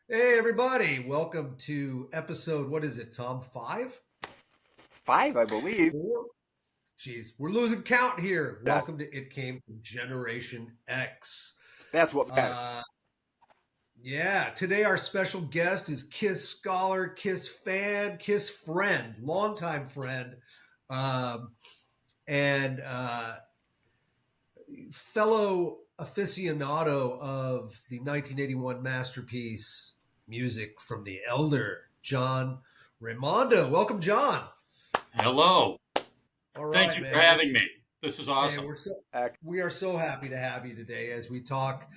Hey, everybody. Welcome to episode, what is it, Tom? Five? Five, I believe. Four? Jeez, we're losing count here. That Welcome to It Came from Generation X. that's what matters. Uh, yeah, today our special guest is Kiss scholar, Kiss fan, Kiss friend, longtime friend, um, and fellow aficionado of the 1981 masterpiece, Music from the Elder, John Raimondo. Welcome, John. Hello. All Thank right, you for man. having me. This is Hey, awesome. we are so happy to have you today as we talk.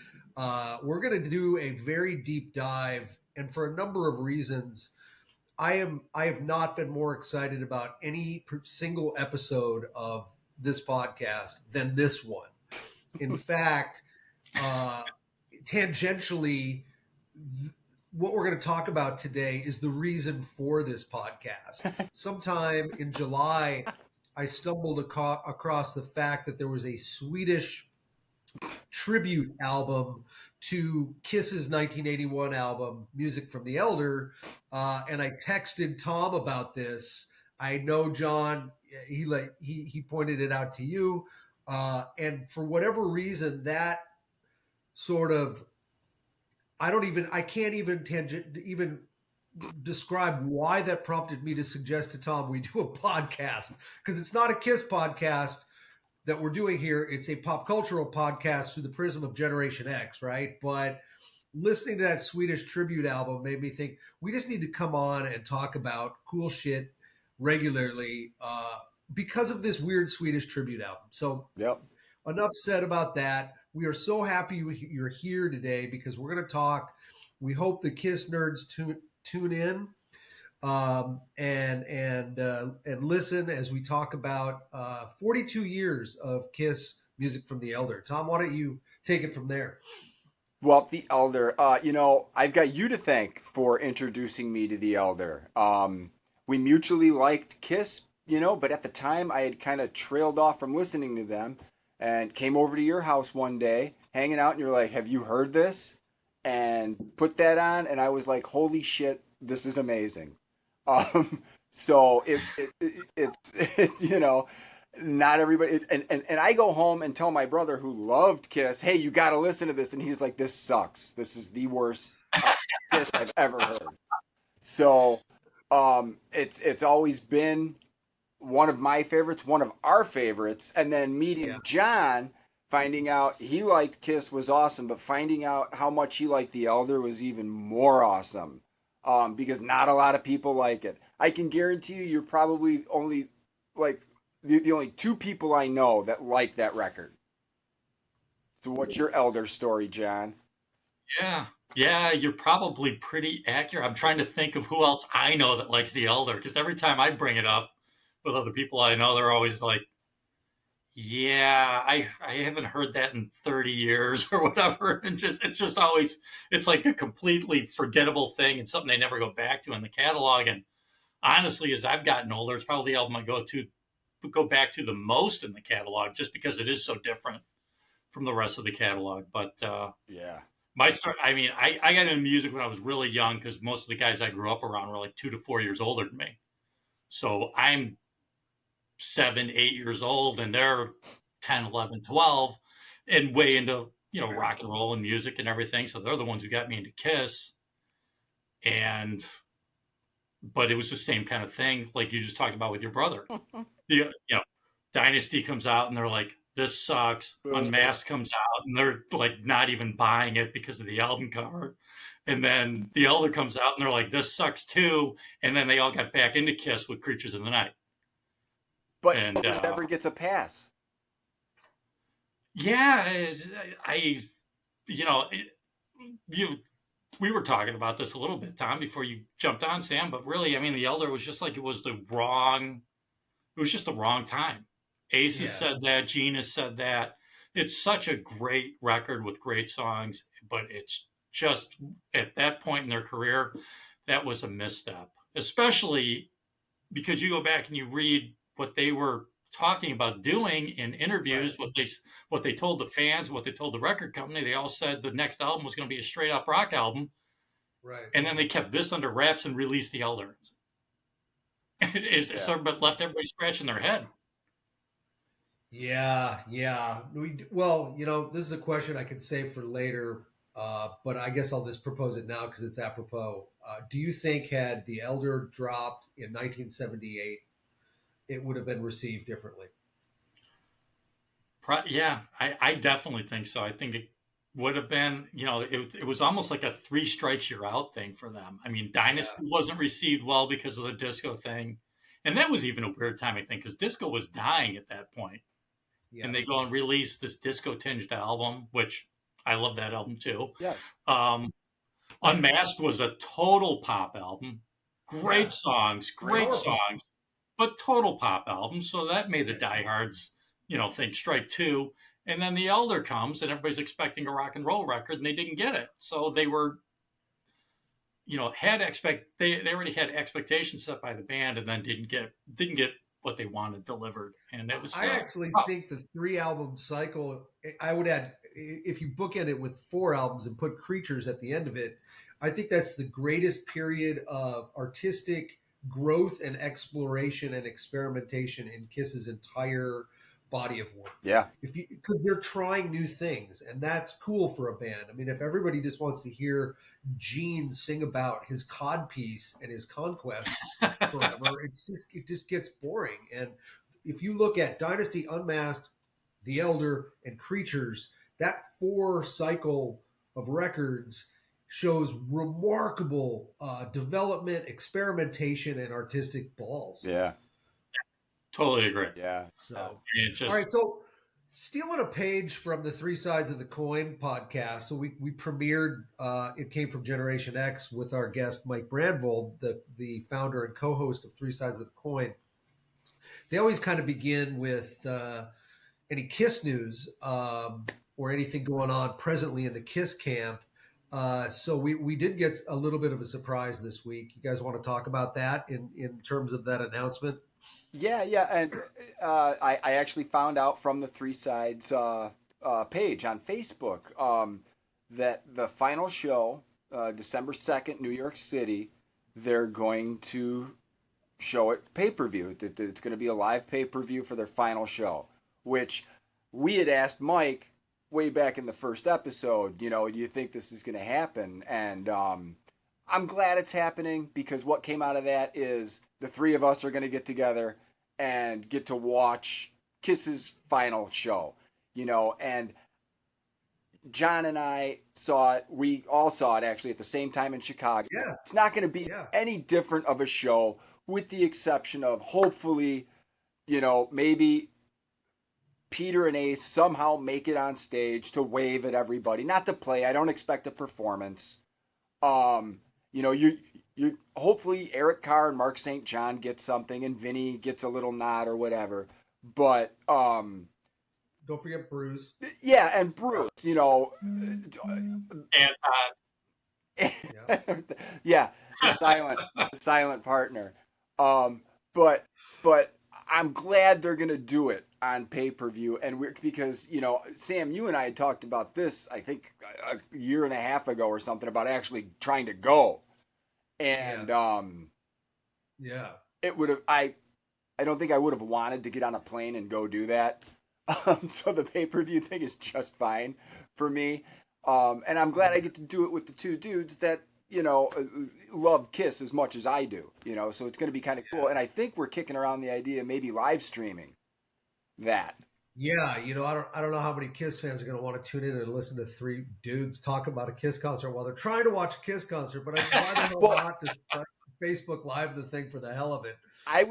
We're going to do a very deep dive, and for a number of reasons, I have not been more excited about any single episode of this podcast than this one. In fact, uh, tangentially, what we're going to talk about today is the reason for this podcast. Sometime in July, I stumbled across the fact that there was a Swedish tribute album to Kiss's 1981 album, Music from the Elder, and I texted Tom about this. I know John. He pointed it out to you, and for whatever reason, that sort of I can't even describe why that prompted me to suggest to Tom we do a podcast, because it's not a Kiss podcast that we're doing here. It's a pop cultural podcast through the prism of Generation X, right? But listening to that Swedish tribute album made me think we just need to come on and talk about cool shit regularly because of this weird Swedish tribute album. So Yep. enough said about that. We are so happy you're here today because we're going to talk. We hope the Kiss nerds tune in and listen as we talk about 42 years of Kiss Music from the Elder. Tom, why don't you take it from there? Well, the Elder. I've got you to thank for introducing me to the Elder. We mutually liked Kiss, but at the time I had kind of trailed off from listening to them, and came over to your house one day, hanging out, and you're like, "Have you heard this?" And put that on, and I was like, "Holy shit, this is amazing." So it's not everybody, and I go home and tell my brother who loved Kiss, "Hey, you got to listen to this," and he's like, "This sucks. This is the worst Kiss I've ever heard." So it's always been one of my favorites, one of our favorites, and then Yeah. meeting John, finding out he liked Kiss was awesome, but finding out how much he liked The Elder was even more awesome. Because not a lot of people like it. I can guarantee you, you're probably only like the only two people I know that like that record. So, what's your Elder story, John? Yeah. Yeah, you're probably pretty accurate. I'm trying to think of who else I know that likes The Elder because every time I bring it up with other people I know, they're always like, yeah, I haven't heard that in 30 years or whatever. And it's just always it's like a completely forgettable thing and something they never go back to in the catalog. And honestly, as I've gotten older, it's probably the album I go back to the most in the catalog just because it is so different from the rest of the catalog. But Yeah. my start, I mean, I got into music when I was really young because most of the guys I grew up around were like 2 to 4 years older than me. So I'm 7, 8 years old and they're 10, 11, 12 and way into, rock and roll and music and everything. So they're the ones who got me into Kiss. And, but it was the same kind of thing like you just talked about with your brother. Dynasty comes out and they're like, this sucks. Unmasked comes out and they're like not even buying it because of the album cover. And then The Elder comes out and they're like, this sucks too. And then they all got back into Kiss with Creatures in the Night. But And Elder never gets a pass. yeah, I, you know, you we were talking about this a little bit, Tom, before you jumped on, Sam. But really, I mean, The Elder was just like it was just the wrong time. Ace has Yeah. said that. Gene has said that. It's such a great record with great songs, but it's just at that point in their career, that was a misstep. Especially because you go back and you read what they were talking about doing in Right. interviews, what they told the fans, what they told the record company. They all said the next album was going to be a straight up rock album, Right. And then they kept this under wraps and released the Elder. It sort of left everybody scratching their head. Yeah, yeah. Well, this is a question I could save for later, but I guess I'll just propose it now because it's apropos. Do you think had the Elder dropped in 1978, it would have been received differently? Yeah, I definitely think so. I think it would have been, it was almost like a three strikes you're out thing for them. I mean, Yeah, Dynasty wasn't received well because of the disco thing. And that was even a weird time, I think, because disco was dying at that point. yeah. And they go and release this disco tinged album, which I love that album too. Yeah. Um, Unmasked was a total pop album. Yeah, Great power pop. songs, but total pop album. So that made the Right. diehards, think strike two. And then the Elder comes and everybody's expecting a rock and roll record and they didn't get it. So they were, they already had expectations set by the band and then didn't get what they wanted delivered. And it was I actually tough. think the 3 album cycle, I would add, if you bookend it with 4 albums and put Creatures at the end of it, I think that's the greatest period of artistic growth and exploration and experimentation in Kiss's entire body of work. Yeah. Because they're trying new things, and that's cool for a band. I mean, if everybody just wants to hear Gene sing about his codpiece and his conquests forever, it just gets boring. And if you look at Dynasty, Unmasked, The Elder, and Creatures, that 4 cycle of records shows remarkable development, experimentation, and artistic balls. Yeah. Totally agree. Yeah. So, Just, all right. So, stealing a page from the Three Sides of the Coin podcast. So we premiered. It came from Generation X with our guest Mike Brandvold, the founder and co-host of Three Sides of the Coin. They always kind of begin with any Kiss news or anything going on presently in the Kiss camp. So we did get a little bit of a surprise this week. You guys want to talk about that in terms of that announcement? Yeah, yeah, and I actually found out from the Three Sides page on Facebook that the final show, December 2nd, New York City, they're going to show it pay-per-view. It's going to be a live pay-per-view for their final show, which we had asked Mike way back in the first episode, do you think this is going to happen? And I'm glad it's happening because what came out of that is the three of us are going to get together and get to watch Kiss's final show, and John and I saw it. We all saw it actually at the same time in Chicago. Yeah. It's not going to be Yeah. any different of a show with the exception of hopefully, maybe Peter and Ace somehow make it on stage to wave at everybody, not to play. I don't expect a performance. You hopefully Eric Carr and Mark St. John get something and Vinny gets a little nod or whatever. But Don't forget Bruce. yeah, and Bruce, and yeah, the silent partner. But I'm glad they're gonna do it on pay-per-view, and because Sam, you and I had talked about this, I think a year and a half ago or something about actually trying to go, and Yeah. it would have I don't think I would have wanted to get on a plane and go do that. So the pay-per-view thing is just fine for me, and I'm glad I get to do it with the two dudes that love Kiss as much as I do, so it's going to be kind of cool. And I think we're kicking around the idea of maybe live streaming that. Yeah, I don't know how many Kiss fans are going to want to tune in and listen to 3 dudes talk about a Kiss concert while they're trying to watch a Kiss concert. But I'm glad they'll not just Facebook Live the thing for the hell of it. I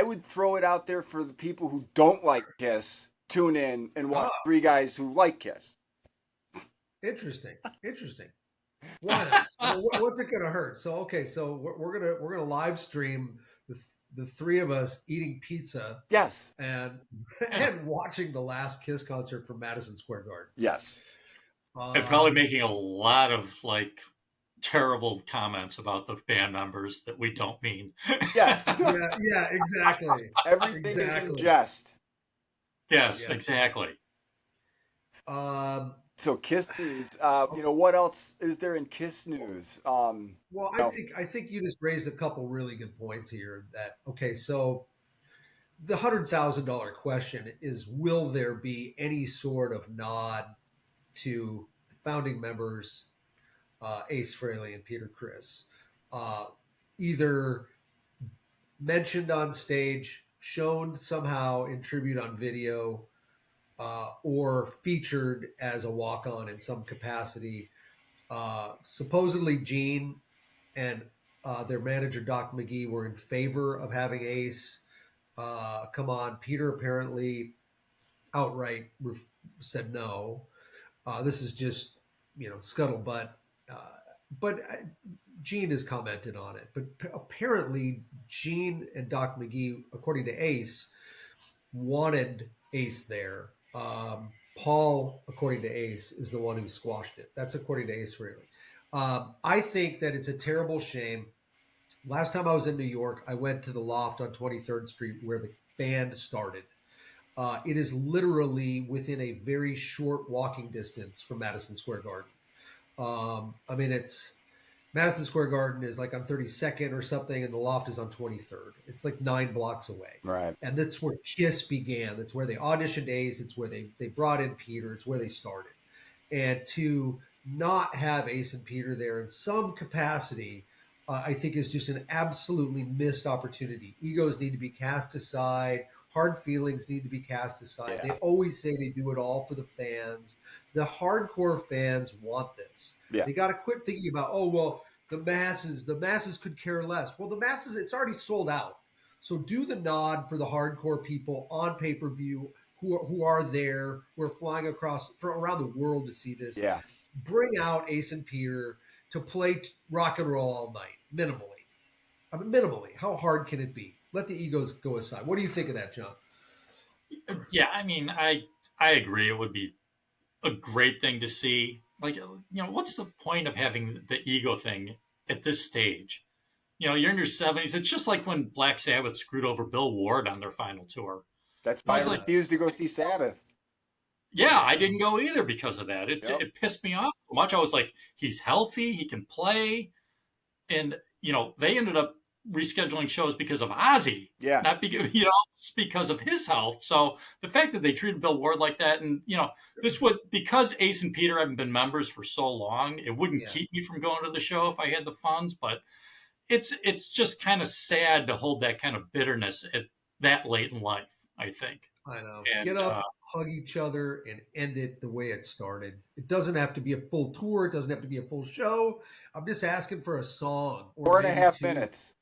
would throw it out there for the people who don't like Kiss. Tune in and watch 3 guys who like Kiss. Interesting. Why not? What's it going to hurt? So okay, so we're gonna live stream the 3 of us eating pizza. Yes. And watching the last Kiss concert from Madison Square Garden. Yes. And probably making a lot of terrible comments about the band members that we don't mean. Yes. yeah, exactly. Everything is in jest. Yes, exactly. So Kiss news. What else is there in Kiss news? Well, You know, I think you just raised a couple really good points here. That okay, so the $100,000 question is: will there be any sort of nod to the founding members, Ace Frehley and Peter Criss, uh, either mentioned on stage, shown somehow in tribute on video, or featured as a walk-on in some capacity? Supposedly, Gene and their manager Doc McGee were in favor of having Ace come on. Peter apparently outright said no. This is just scuttlebutt. Uh, but Gene has commented on it. But apparently, Gene and Doc McGee, according to Ace, wanted Ace there. Paul, according to Ace, is the one who squashed it. That's according to Ace Frehley. I think that it's a terrible shame. Last time I was in New York, I went to the Loft on 23rd Street where the band started. It is literally within a very short walking distance from Madison Square Garden. I mean, it's Madison Square Garden is like on 32nd or something, and the Loft is on 23rd. It's like 9 blocks away. right. And that's where Kiss began. That's where they auditioned Ace. It's where they brought in Peter. It's where they started. And to not have Ace and Peter there in some capacity, I think is just an absolutely missed opportunity. Egos need to be cast aside. Hard feelings need to be cast aside. Yeah. They always say they do it all for the fans. The hardcore fans want this. Yeah. They got to quit thinking about, oh, well, the masses could care less. Well, the masses, it's already sold out. So do the nod for the hardcore people on pay-per-view who are there, who are flying around the world to see this. Yeah. Bring out Ace and Peter to play rock and roll all night, minimally. I mean, minimally. How hard can it be? Let the egos go aside. What do you think of that, John? Yeah, I mean, I agree. It would be a great thing to see. Like, what's the point of having the ego thing at this stage? You're in your 70s. It's just like when Black Sabbath screwed over Bill Ward on their final tour. That's why I like, refused to go see Sabbath. Yeah, I didn't go either because of that. Yep. It pissed me off so much. I was like, he's healthy, he can play, and they ended up rescheduling shows because of Ozzy, Yeah. not because because of his health. So the fact that they treated Bill Ward like that, and this would, because Ace and Peter haven't been members for so long, it wouldn't keep me from going to the show if I had the funds. But it's just kind of sad to hold that kind of bitterness at that late in life, I think. I know. And, get up, hug each other, and end it the way it started. It doesn't have to be a full tour. It doesn't have to be a full show. I'm just asking for a song. Or 4.5 2 minutes.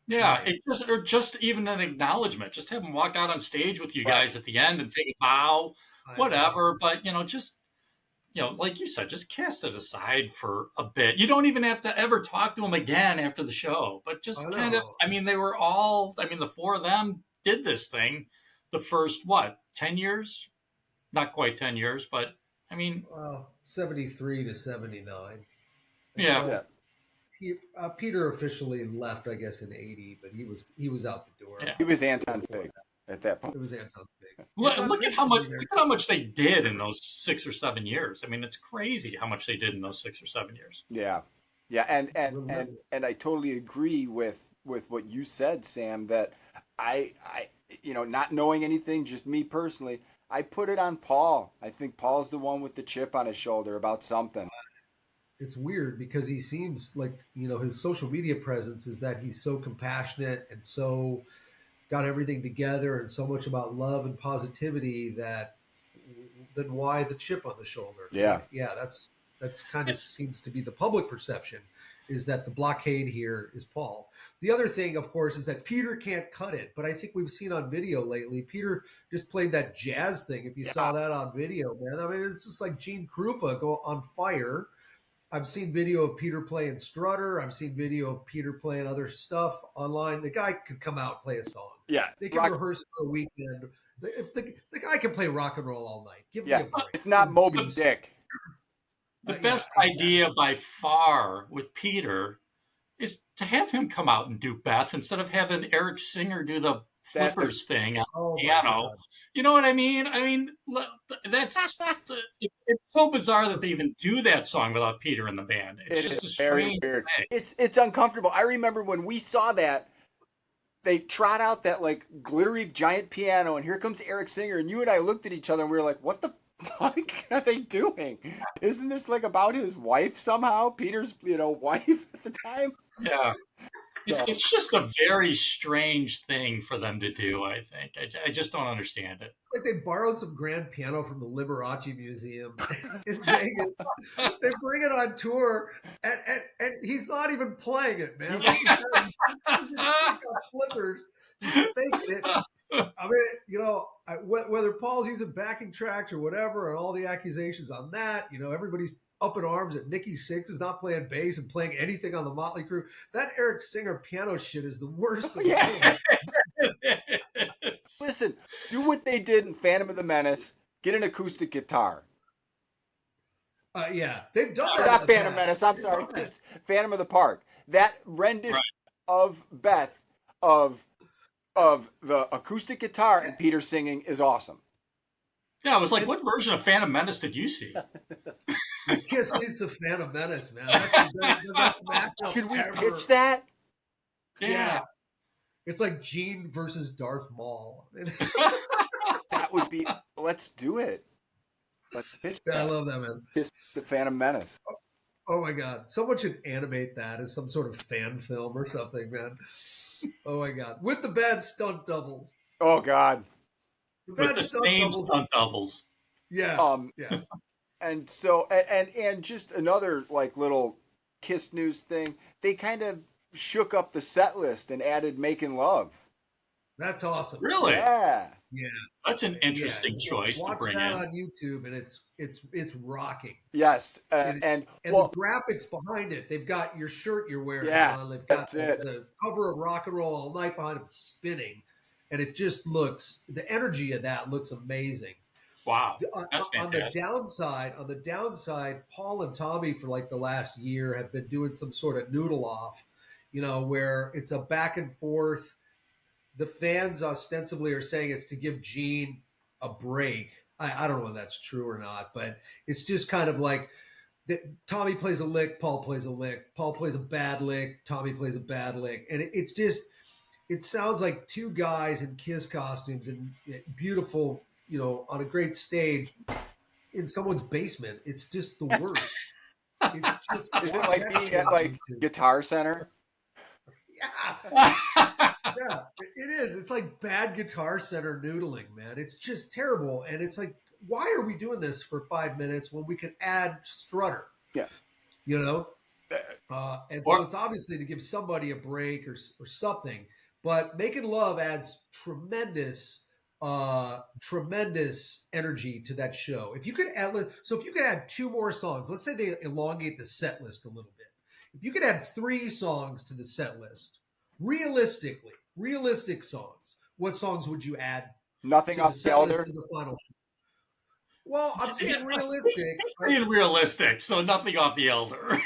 Yeah, Right. or just even an acknowledgement. Just have them walk out on stage with you guys at the end and take a bow, whatever. But just like you said, just cast it aside for a bit. You don't even have to ever talk to them again after the show. But just kind of, they were all. The four of them did this thing the first 10 years? Not quite 10 years, but 73 to 79. Yeah. Peter officially left, I guess, in 80, but he was out the door. Yeah. He was Anton Fig at that point. It was Anton Fig. Look at how much they did in those 6 or 7 years. It's crazy how much they did in those 6 or 7 years. Yeah, and I totally agree with what you said, Sam. That I not knowing anything, just me personally, I put it on Paul. I think Paul's the one with the chip on his shoulder about something. It's weird because he seems like, his social media presence is that he's so compassionate and so got everything together and so much about love and positivity that then why the chip on the shoulder? Yeah. Yeah, that's kind of seems to be the public perception, is that the blockade here is Paul. The other thing, of course, is that Peter can't cut it, but I think we've seen on video lately, Peter just played that jazz thing. If you saw that on video, man, it's just like Gene Krupa go on fire. I've seen video of Peter playing Strutter. I've seen video of Peter playing other stuff online. The guy could come out and play a song. Yeah. They can rehearse for a weekend. If the guy can play rock and roll all night, give me a break. It's not Moby Dick. The best idea by far with Peter is to have him come out and do Beth instead of having Eric Singer do the flippers thing on Oh the my piano. God. You know what I mean? I mean, that's it's so bizarre that they even do that song without Peter in the band. It's It is just a very strange weird. thing. It's uncomfortable. I remember when we saw that, they trot out that like glittery giant piano, and here comes Eric Singer, and you and I looked at each other, and we were like, "What the fuck are they doing? Isn't this like about his wife somehow? Peter's wife at the time?" Yeah. So, It's just a very strange thing for them to do, I think. I just don't understand it. Like they borrowed some grand piano from the Liberace Museum in Vegas. They bring it on tour, and he's not even playing it, man. Like you said, he just got flippers. He's faking it. I mean, whether Paul's using backing tracks or whatever, and all the accusations on that, everybody's up in arms that Nikki Sixx is not playing bass and playing anything on the Motley Crue. That Eric Singer piano shit is the worst of yeah. all. Listen, do what they did in Phantom of the Menace. Get an acoustic guitar. Yeah, they've done that. Not Phantom Menace. I'm sorry. Phantom of the Park. That rendition of Beth of the acoustic guitar and Peter singing is awesome. Yeah, I was like, what version of Phantom Menace did you see? Kiss meets the Phantom Menace, man. That's the best matchup Should we ever. pitch that? Yeah. It's like Gene versus Darth Maul. That would be. Let's do it. Let's pitch that. I love that, man. Kiss the Phantom Menace. Oh my God. Someone should animate that as some sort of fan film or something, man. Oh my God. With the bad stunt doubles. Oh God. With the same stunt doubles. Yeah. Yeah. And so and just another like little Kiss news thing. They kind of shook up the set list and added "Making Love." That's awesome. Really? Yeah. Yeah. That's an interesting choice to bring in. Watch that on YouTube, and it's rocking. Yes. And the graphics behind it, they've got your shirt you're wearing on. They've got the cover of Rock and Roll All Night behind them spinning, and it just looks, the energy of that looks amazing. Wow. That's fantastic. On the downside, Paul and Tommy for like the last year have been doing some sort of noodle off, where it's a back and forth. The fans ostensibly are saying it's to give Gene a break. I don't know if that's true or not, but it's just kind of like Tommy plays a lick, Paul plays a lick, Paul plays a bad lick, Tommy plays a bad lick. And it sounds like two guys in Kiss costumes and beautiful, on a great stage in someone's basement. It's just the worst. It's just, is it like being at like Guitar Center? Yeah. Yeah, it is. It's like bad Guitar Center noodling, man. It's just terrible. And it's like, why are we doing this for 5 minutes when we can add Strutter? Yeah. So it's obviously to give somebody a break or something. But Making Love adds tremendous energy to that show. If you could add 2 more songs, let's say they elongate the set list a little bit. If you could add 3 songs to the set list, realistic songs, what songs would you add? Nothing off the Elder. The final show? Well, I'm saying realistic. He's being realistic, so nothing off the Elder.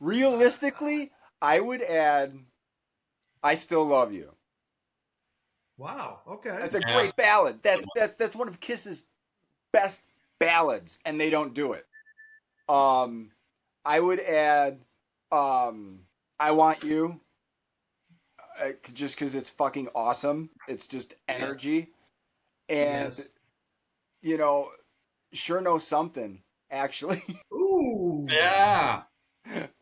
Realistically, I would add "I Still Love You." Wow. Okay. That's a great ballad. That's one of Kiss's best ballads, and they don't do it. I would add "I Want You," just because it's fucking awesome. It's just energy, and Sure Know Something. Actually. Ooh. Yeah.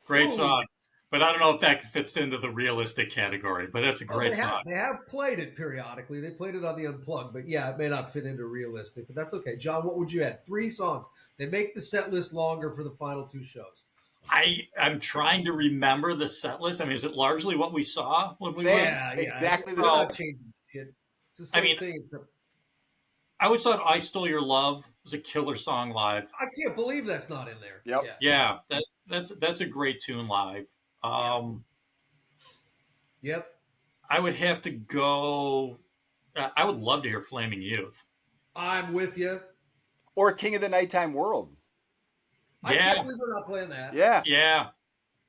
Great song. But I don't know if that fits into the realistic category, but it's a great song. They have played it periodically. They played it on the Unplugged, but yeah, it may not fit into realistic, but that's okay. John, what would you add? 3 songs. They make the set list longer for the final 2 shows. I'm trying to remember the set list. I mean, is it largely what we saw when we went? Yeah, exactly. They're not changing shit. It's the same thing. I always thought "I Stole Your Love" was a killer song live. I can't believe that's not in there. Yep. Yeah, that's a great tune live. Yep. I would have to go. I would love to hear "Flaming Youth." I'm with you. Or "King of the Nighttime World." I can't believe we're not playing that. Yeah. Yeah.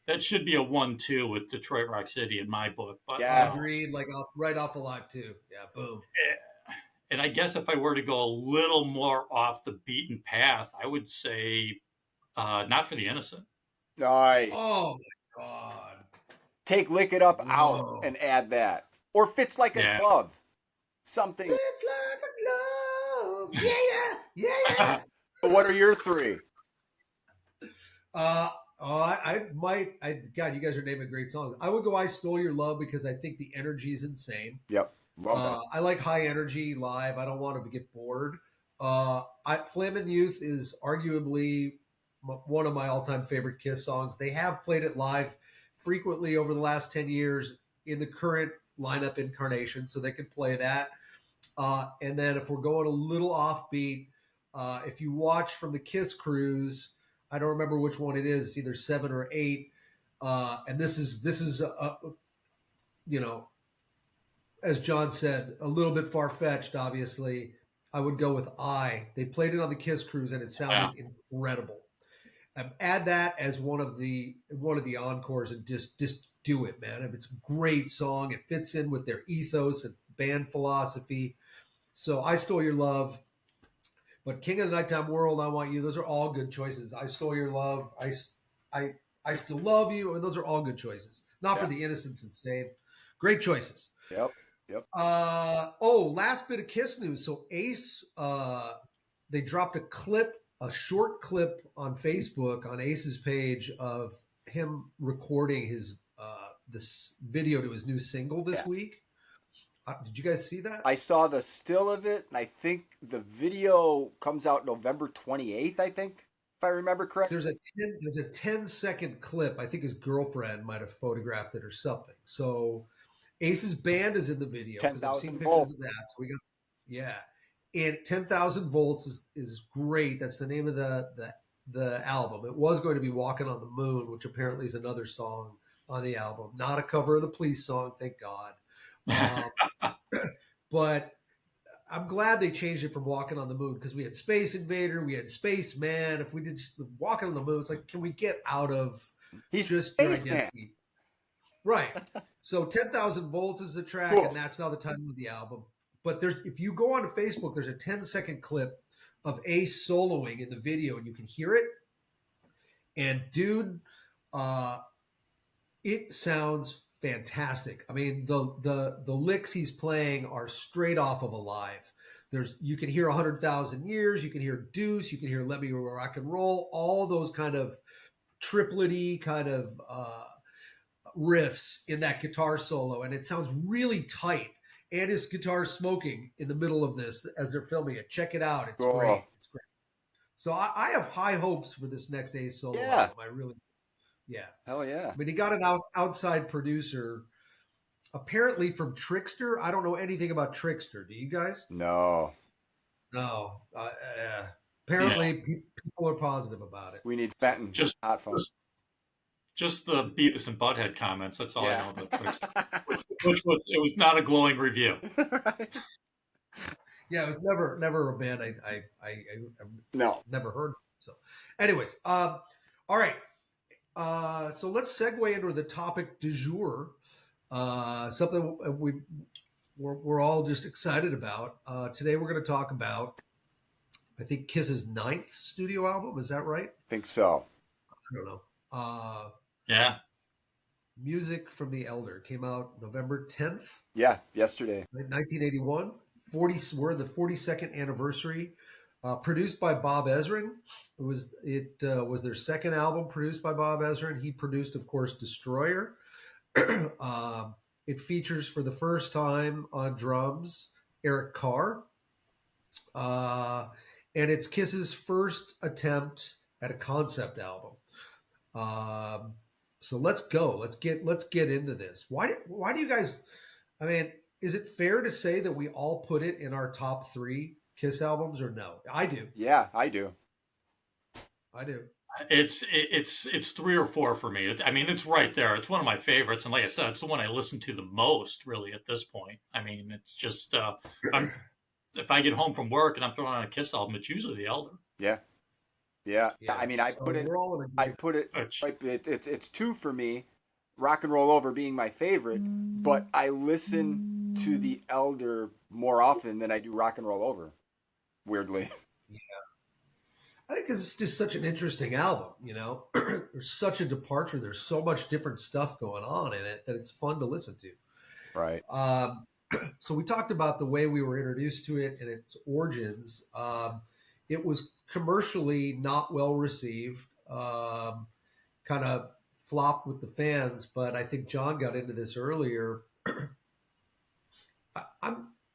that should be a 1-2 with Detroit Rock City in my book. But Yeah. Agreed. Like right off the live too. Yeah. Boom. and I guess if I were to go a little more off the beaten path, I would say Not for the Innocent. Nice. Oh my God. Take Lick It Up out Whoa. and add that. Or Fits Like a Yeah. Glove. Something. It's like a glove. Yeah, yeah. What are your three? I might. God, you guys are naming great songs. I would go "I Stole Your Love" because I think the energy is insane. Yep. Love I like high energy live. I don't want to get bored. Flamin' Youth is arguably one of my all-time favorite Kiss songs. They have played it live frequently over the last 10 years in the current lineup incarnation, so they could play that. And then if we're going a little offbeat, if you watch from the Kiss cruise, I don't remember which one it is. It's either 7 or 8. And this is you know, as John said, a little bit far-fetched, obviously. I would go with I. They played it on the Kiss cruise and it sounded incredible. Add that as one of the encores and just do it, man. It's a great song. It fits in with their ethos and band philosophy. So I Stole Your Love, but King of the Nighttime World, I Want You. Those are all good choices. I Stole Your Love. I Still Love You. And those are all good choices. Not for the Innocents Insane. Great choices. Yep. Last bit of Kiss news. So Ace, they dropped a short clip on Facebook on Ace's page of him recording his this video to his new single this week. Did you guys see that? I saw the still of it, and I think the video comes out November 28th, I think, if I remember correctly. There's a 10-second clip. I think his girlfriend might have photographed it or something. So Ace's band is in the video. 10,000 volts. Of that. So and 10,000 volts is great. That's the name of the album. It was going to be Walking on the Moon, which apparently is another song on the album. Not a cover of the Police song, thank God. But I'm glad they changed it from Walking on the Moon because we had Space Invader, we had Spaceman. If we did just Walking on the Moon, it's like, can we get out of just your identity? Right. So 10,000 volts is the track, and that's now the title of the album. But if you go onto Facebook, there's a 10-second clip of Ace soloing in the video, and you can hear it. And dude, it sounds fantastic. I mean, the licks he's playing are straight off of Alive. You can hear 100,000 Years, you can hear Deuce, you can hear Let Me Rock and Roll, all those kind of triplety kind of riffs in that guitar solo, and it sounds really tight. And his guitar smoking in the middle of this as they're filming it. Check it out. It's great. It's great. So I have high hopes for this next Ace solo album. I really, Hell yeah. I mean, he got an outside producer, apparently from Trickster. I don't know anything about Trickster. Do you guys? No. Apparently, people are positive about it. We need Fenton. Just hot phone. Just the Beavis and Butthead comments. That's all I know about Trickster. Which was not a glowing review. Right. Yeah, it was never a band I never heard. So, anyways, all right. So let's segue into the topic du jour. Something we're all just excited about. Today we're going to talk about, I think, Kiss's 9th studio album. Is that right? I think so. I don't know. Yeah. Music from the Elder came out November 10th. Yeah, yesterday. 1981. We're the 42nd anniversary. Produced by Bob Ezrin. It was their second album produced by Bob Ezrin. He produced, of course, Destroyer. It features for the first time on drums Eric Carr. And it's Kiss's first attempt at a concept album. So let's go. Let's get into this. Why do you guys? I mean, is it fair to say that we all put it in our top 3 Kiss albums, or no? I do. Yeah, I do. It's 3 or 4 for me. I mean, it's right there. It's one of my favorites, and like I said, it's the one I listen to the most, really, at this point. I mean, it's just if I get home from work and I'm throwing on a Kiss album, it's usually the Elder. Yeah. Yeah. Yeah. I mean, I So put it, we're all in I agreement. put it, Which, like, it's two for me. Rock and Roll Over being my favorite, but I listen to The Elder more often than I do Rock and Roll Over. Weirdly. I think it's just such an interesting album. There's such a departure. There's so much different stuff going on in it that it's fun to listen to. Right. So we talked about the way we were introduced to it and its origins. It was commercially not well received, kind of flopped with the fans. But I think John got into this earlier.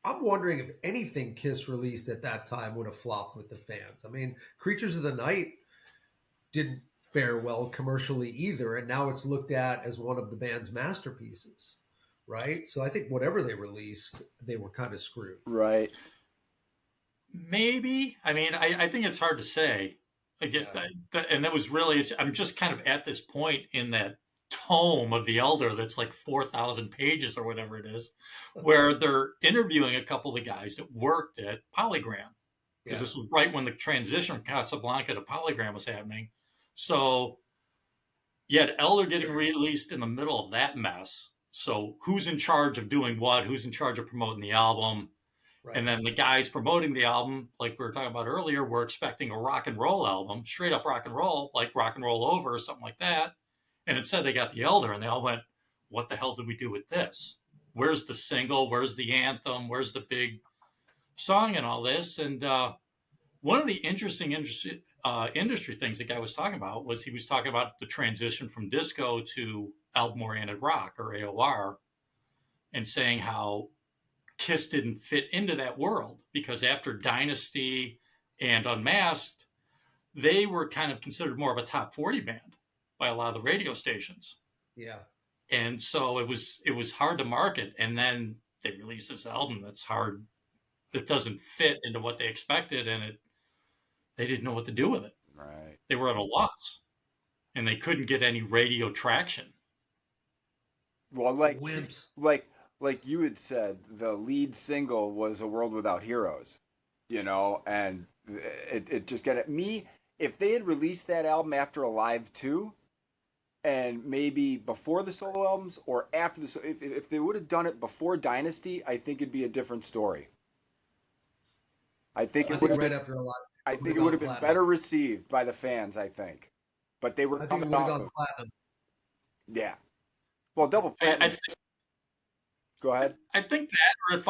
I'm wondering if anything Kiss released at that time would have flopped with the fans. I mean, Creatures of the Night didn't fare well commercially either, and now it's looked at as one of the band's masterpieces, right? So I think whatever they released, they were kind of screwed. Right. maybe. I mean, I think it's hard to say. Again, Yeah. and that was really, I'm just kind of at this point in that tome of the Elder that's like 4,000 pages or whatever it is, where they're interviewing a couple of guys that worked at Polygram. Because Yeah. this was right when the transition from Casablanca to Polygram was happening. So you had Elder getting released in the middle of that mess. So who's in charge of doing what? Who's in charge of promoting the album? Right. And then the guys promoting the album, like we were talking about earlier, were expecting a rock and roll album, straight up rock and roll, like Rock and Roll Over or something like that. And instead they got the Elder, and they all went, what the hell did we do with this? Where's the single? Where's the anthem? Where's the big song and all this? And one of the interesting industry things the guy was talking about was he was talking about the transition from disco to album-oriented rock, or AOR, and saying how Kiss didn't fit into that world because after Dynasty and Unmasked, they were kind of considered more of a top 40 band by a lot of the radio stations. Yeah. And so it was hard to market. And then they released this album that's hard, that doesn't fit into what they expected, and they didn't know what to do with it. Right. They were at a loss, and they couldn't get any radio traction. Well, Wimps. like you had said, the lead single was "A World Without Heroes," and it just got at me. If they had released that album after Alive 2, and maybe before the solo albums or after if they would have done it before Dynasty, I think it'd be a different story. I think I it would think have right been. after a lot, I it would think have it would gone have been platinum. better received by the fans. I think, but they were I think it coming would have off gone of platinum. yeah. Well, double platinum. Go ahead. I think that, or if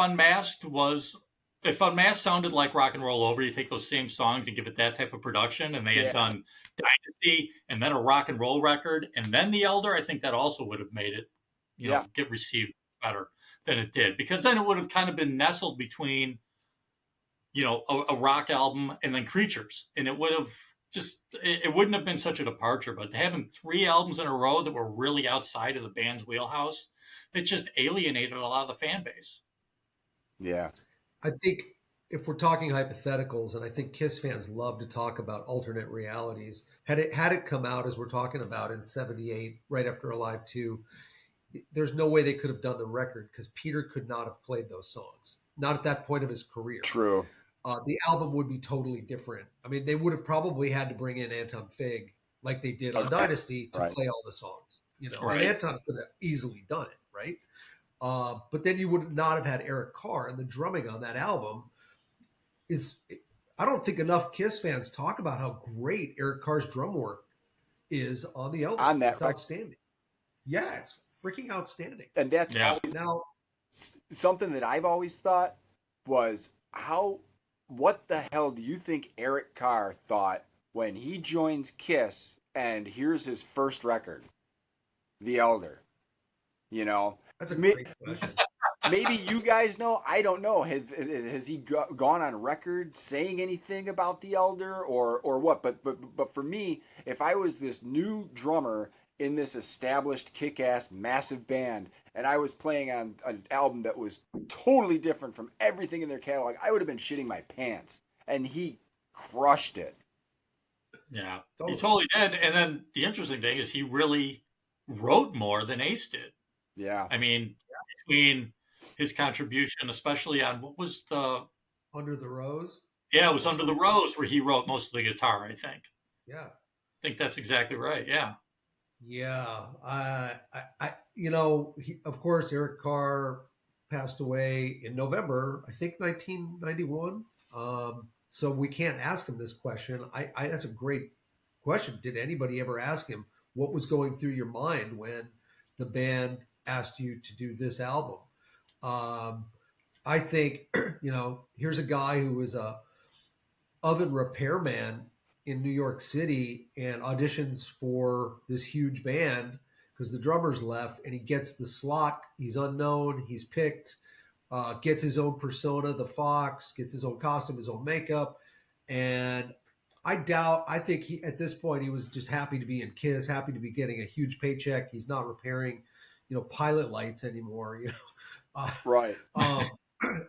Unmasked sounded like Rock and Roll Over, you take those same songs and give it that type of production, and they had Yeah. done Dynasty and then a rock and roll record and then the Elder, I think that also would have made it, Yeah. get received better than it did, because then it would have kind of been nestled between, a rock album and then Creatures, and it would have it wouldn't have been such a departure. But having 3 albums in a row that were really outside of the band's wheelhouse, it just alienated a lot of the fan base. Yeah. I think if we're talking hypotheticals, and I think Kiss fans love to talk about alternate realities, had it come out as we're talking about in '78, right after Alive 2, there's no way they could have done the record because Peter could not have played those songs. Not at that point of his career. True. The album would be totally different. I mean, they would have probably had to bring in Anton Fig like they did on Okay. Dynasty to Right. play all the songs. Right. And Anton could have easily done it, right? But then you would not have had Eric Carr, and the drumming on that album is. I don't think enough Kiss fans talk about how great Eric Carr's drum work is on the album. On that It's record. outstanding. Yeah, it's freaking outstanding. And that's Yeah. always Now, something that I've always thought was what the hell do you think Eric Carr thought when he joins Kiss and here's his first record, The Elder? that's a Me- great question. Maybe you guys know. I don't know. Has he gone on record saying anything about The Elder or what? But for me, if I was this new drummer in this established kick-ass massive band and I was playing on an album that was totally different from everything in their catalog, I would have been shitting my pants. And he crushed it. Yeah, Totally. he totally did. And then the interesting thing is he really wrote more than Ace did. Yeah. I mean, between his contribution, especially on what was Under the Rose. it was Under the Rose, where he wrote most of the guitar, I think. Yeah. I think that's exactly right. Yeah. Yeah. Of course, Eric Carr passed away in November, I think 1991. So we can't ask him this question. That's a great question. Did anybody ever ask him what was going through your mind when the band asked you to do this album? Um, I think, here's a guy who was a oven repairman in New York City and auditions for this huge band because the drummer's left and he gets the slot. He's unknown. He's picked, gets his own persona, the Fox, gets his own costume, his own makeup. And I think at this point, he was just happy to be in Kiss, happy to be getting a huge paycheck. He's not repairing, pilot lights anymore, Right. Um,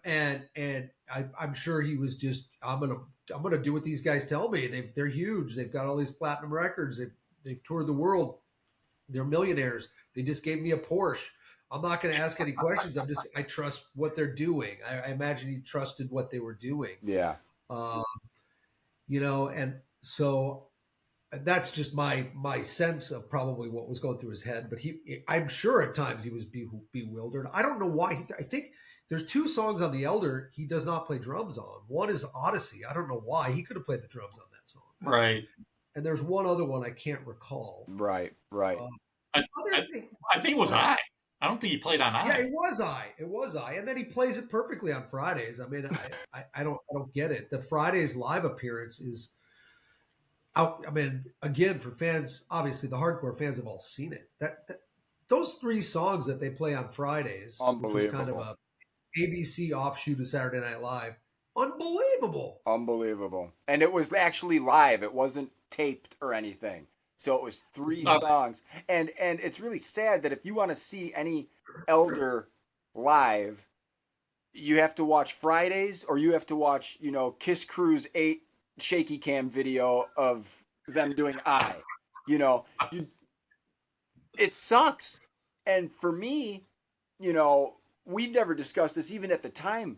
and I'm sure he was just I'm gonna do what these guys tell me. They're huge. They've got all these platinum records. They've toured the world. They're millionaires. They just gave me a Porsche. I'm not going to ask any questions. I trust what they're doing. I imagine he trusted what they were doing. Yeah. Um, and so that's just my sense of probably what was going through his head. But I'm sure at times he was bewildered. I don't know why. I think there's two songs on The Elder he does not play drums on. One is Odyssey. I don't know why. He could have played the drums on that song. Right. And there's one other one I can't recall. Right. I think it was I. I don't think he played on I. Yeah, it was I. It was I. And then he plays it perfectly on Fridays. I mean, I don't get it. The Fridays live appearance is out. I mean, again, for fans, obviously the hardcore fans have all seen it. Those three songs that they play on Fridays, which was kind of a ABC offshoot of Saturday Night Live, unbelievable. And it was actually live. It wasn't taped or anything. So it was three songs. And it's really sad that if you want to see any Elder live, you have to watch Fridays or you have to watch, Kiss Crew's 8 shaky cam video of them doing I. It sucks. And for me, we've never discussed this even at the time,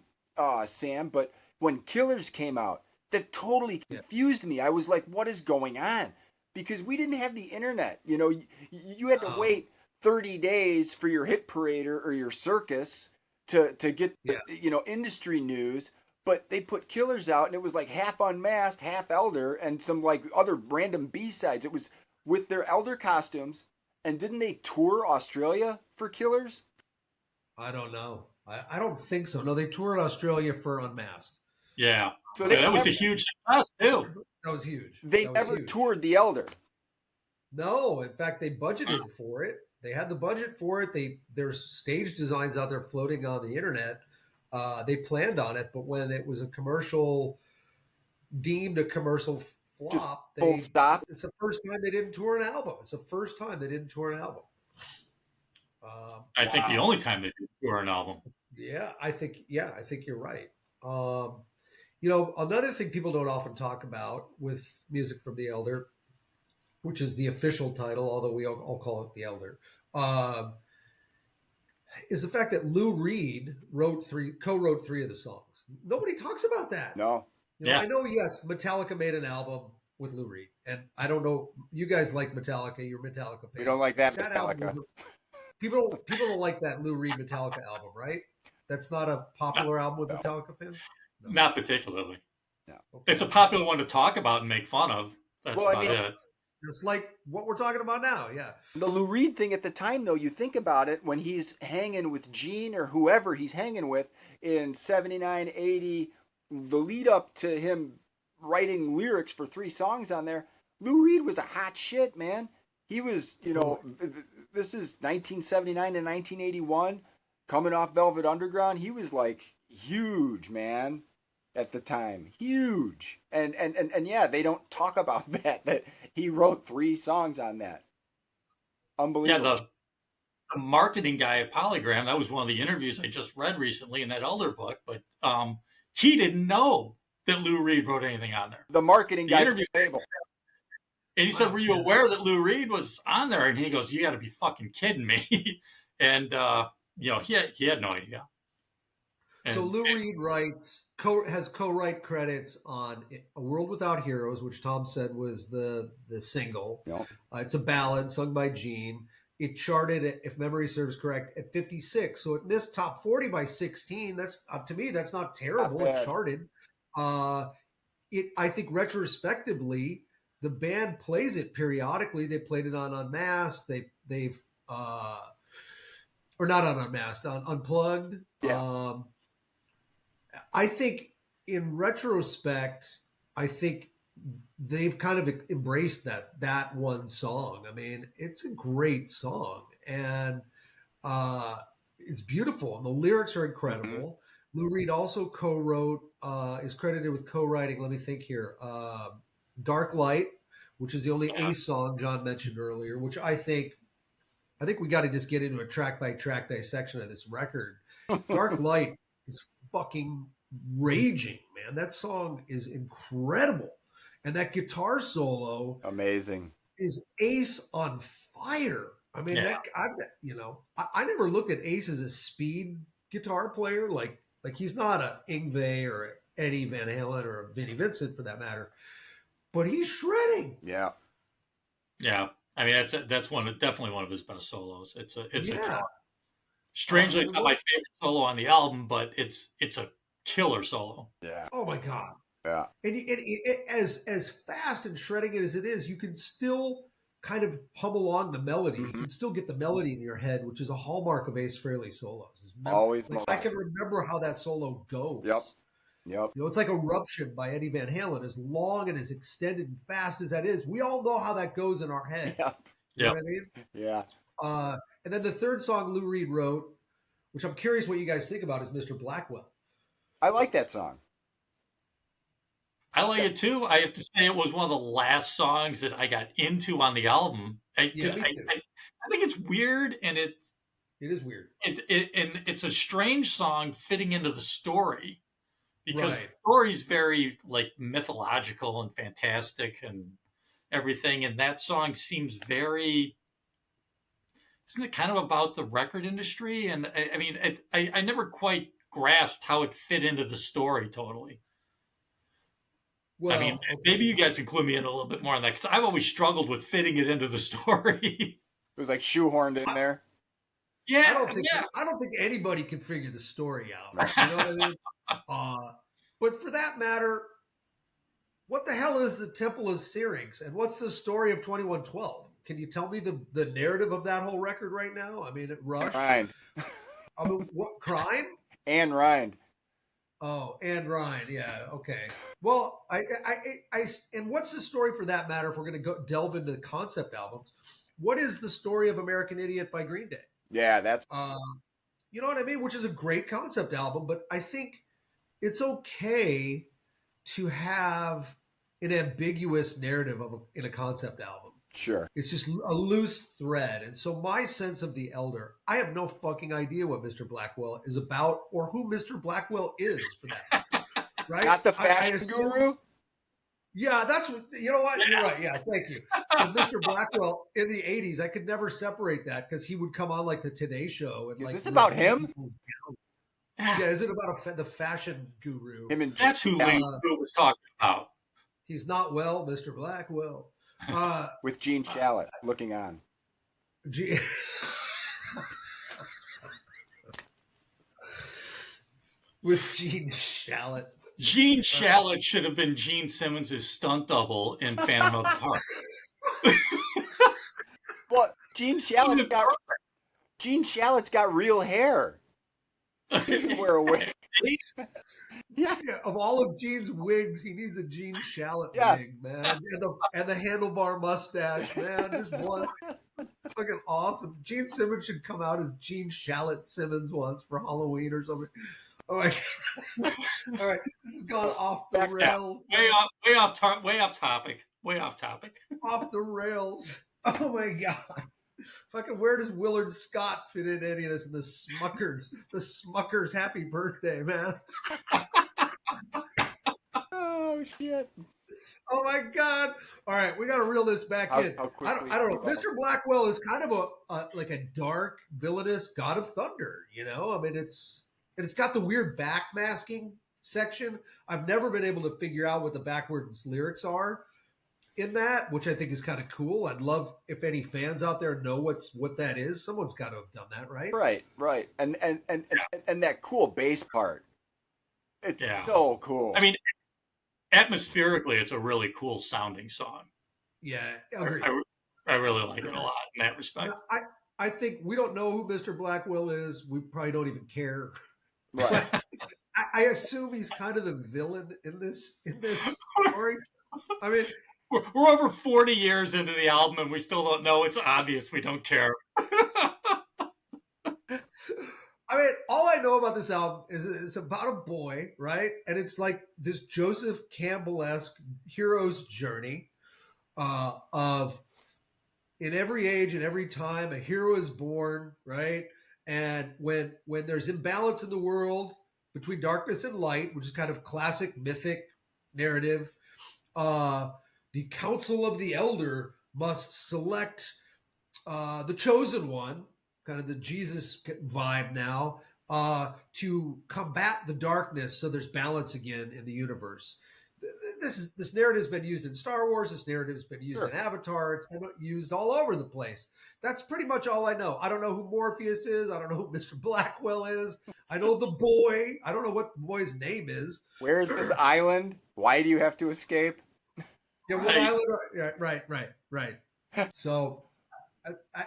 Sam, but when Killers came out, that totally confused me. I was like, what is going on? Because we didn't have the internet. You had to wait 30 days for your hit parade or your circus to get industry news. But they put Killers out, and it was like half Unmasked, half Elder, and some like other random B-sides. It was with their Elder costumes. And didn't they tour Australia for Killers? I don't know. I don't think so. No, they toured Australia for Unmasked. Yeah. So that was a huge success too. That was huge. They never toured the Elder. No, in fact, they budgeted for it. They had the budget for it. There's stage designs out there floating on the internet. They planned on it, but when it was deemed a commercial flop, full stop. It's the first time they didn't tour an album. I think the only time they did tour an album. Yeah, I think you're right. Another thing people don't often talk about with music from the Elder, which is the official title, although we all call it the Elder, is the fact that Lou Reed co-wrote 3 of the songs. Nobody talks about that. No. I know, yes, Metallica made an album with Lou Reed, and I don't know. You guys like Metallica. You're Metallica fans. We don't like that Metallica. Album, people don't like that Lou Reed Metallica album, right? That's not a popular album with Metallica fans? No. Not particularly. No. Okay. It's a popular one to talk about and make fun of. That's about it. Just like what we're talking about now, yeah. The Lou Reed thing at the time, though, you think about it, when he's hanging with Gene or whoever he's hanging with in 79, 80, the lead up to him writing lyrics for 3 songs on there, Lou Reed was a hot shit, man. He was, this is 1979 to 1981, coming off Velvet Underground. He was like huge, man, at the time. Huge. And yeah, they don't talk about that he wrote 3 songs on that. Unbelievable. Yeah, the marketing guy at Polygram, that was one of the interviews I just read recently in that Elder book, but he didn't know that Lou Reed wrote anything on there. The marketing guy at the table. And he said, were you aware that Lou Reed was on there? And he goes, you got to be fucking kidding me. And, he had no idea. So Lou Reed writes has co-write credits on A World Without Heroes, which Tom said was the single. Yep. It's a ballad sung by Gene. It charted, if memory serves correct, at 56. So it missed top 40 by 16. That's to me, that's not terrible. Not it bad. charted. I think retrospectively, the band plays it periodically. They played it on Unmasked. They've or not on Unmasked, on Unplugged. Yeah. I think in retrospect, I think they've kind of embraced that one song. I mean, it's a great song and it's beautiful and the lyrics are incredible. Lou Reed also co-wrote, is credited with co-writing. Let me think here. Dark Light, which is the only Ace song John mentioned earlier, which I think we got to just get into a track by track dissection of this record. Dark Light is fucking raging, man. That song is incredible. And that guitar solo, amazing, is Ace on fire. I mean, I never looked at Ace as a speed guitar player. Like he's not a Yngwie or Eddie Van Halen or a Vinnie Vincent for that matter, but he's shredding. Yeah. Yeah. I mean, that's definitely one of his best solos. It's strangely, it's not my favorite solo on the album, but it's a killer solo. Yeah. Oh my God. Yeah. And as fast and shredding it as it is, you can still kind of hum along the melody. You can still get the melody in your head, which is a hallmark of Ace Frehley solos. Always. I can remember how that solo goes. Yep. It's like Eruption by Eddie Van Halen. As long and as extended and fast as that is, we all know how that goes in our head. Yep. You know what I mean? Yeah. And then the third song Lou Reed wrote, which I'm curious what you guys think about, is Mr. Blackwell. I like that song. I like it too. I have to say it was one of the last songs that I got into on the album. I think it's weird, and it is weird. And it's a strange song fitting into the story because Right. the story's very like mythological and fantastic and everything, and that song seems very. Isn't it kind of about the record industry? And I mean, I never quite grasped how it fit into the story totally. Well, I mean, maybe you guys can clue me in a little bit more on that because I've always struggled with fitting it into the story. It was like shoehorned in there. Yeah, I don't think anybody can figure the story out. You know what I mean? But for that matter, what the hell is the Temple of Syrinx, and what's the story of 2112? Can you tell me the narrative of that whole record right now? I mean, Rush. Rind. I mean, what crime? Anne Rind. Oh, and Ryan. Yeah. Okay. Well, I and what's the story for that matter? If we're going to delve into concept albums, what is the story of American Idiot by Green Day? Yeah, that's. You know what I mean? Which is a great concept album, but I think it's okay to have an ambiguous narrative in a concept album. Sure. It's just a loose thread. And so my sense of The Elder, I have no fucking idea what Mr. Blackwell is about or who Mr. Blackwell is for that. Right? Not the fashion guru? Yeah, that's what, you know what? You're right. Yeah, thank you. So Mr. Blackwell in the 80s, I could never separate that because he would come on like the Today Show. And is like, this about him? Yeah, is it about the fashion guru? That's who Lee was talking about. He's not well, Mr. Blackwell. With Gene Shalit looking on. With Gene Shalit. Gene Shalit should have been Gene Simmons' stunt double in Phantom of the Heart. Well, Gene Shalit's got real hair. He should wear a wig. Yeah, of all of Gene's wigs, he needs a Gene Shalit wig, man. And the handlebar mustache, man. Just once. Fucking awesome. Gene Simmons should come out as Gene Shalit Simmons once for Halloween or something. Oh my God. All right. This has gone off the rails. Way off topic. Off the rails. Oh my God. Fucking where does Willard Scott fit in any of this? And the Smuckers happy birthday, man. Oh shit. Oh my God. All right, we gotta reel this back in. I don't know. Mr. Blackwell is kind of like a dark, villainous God of Thunder, you know? I mean it's got the weird backmasking section. I've never been able to figure out what the backwards lyrics are in that, which I think is kind of cool. I'd love if any fans out there know what that is. Someone's got to have done that, right? Right. And that cool bass part. It's Yeah. so cool. I mean, atmospherically, it's a really cool sounding song. Yeah, agreed. I really like it a lot in that respect. I think we don't know who Mr. Blackwell is. We probably don't even care. Right. I assume he's kind of the villain in this story. I mean, we're over 40 years into the album and we still don't know. It's obvious we don't care. I mean, all I know about this album is it's about a boy, right? And it's like this Joseph Campbell-esque hero's journey of in every age and every time a hero is born, right? And when there's imbalance in the world between darkness and light, which is kind of classic mythic narrative, the Council of the Elder must select the chosen one, kind of the Jesus vibe now, to combat the darkness so there's balance again in the universe. This narrative has been used in Star Wars. This narrative has been used in Avatar. It's been used all over the place. That's pretty much all I know. I don't know who Morpheus is. I don't know who Mr. Blackwell is. I know the boy. I don't know what the boy's name is. Where is this island? Why do you have to escape? Yeah, what island? Right. So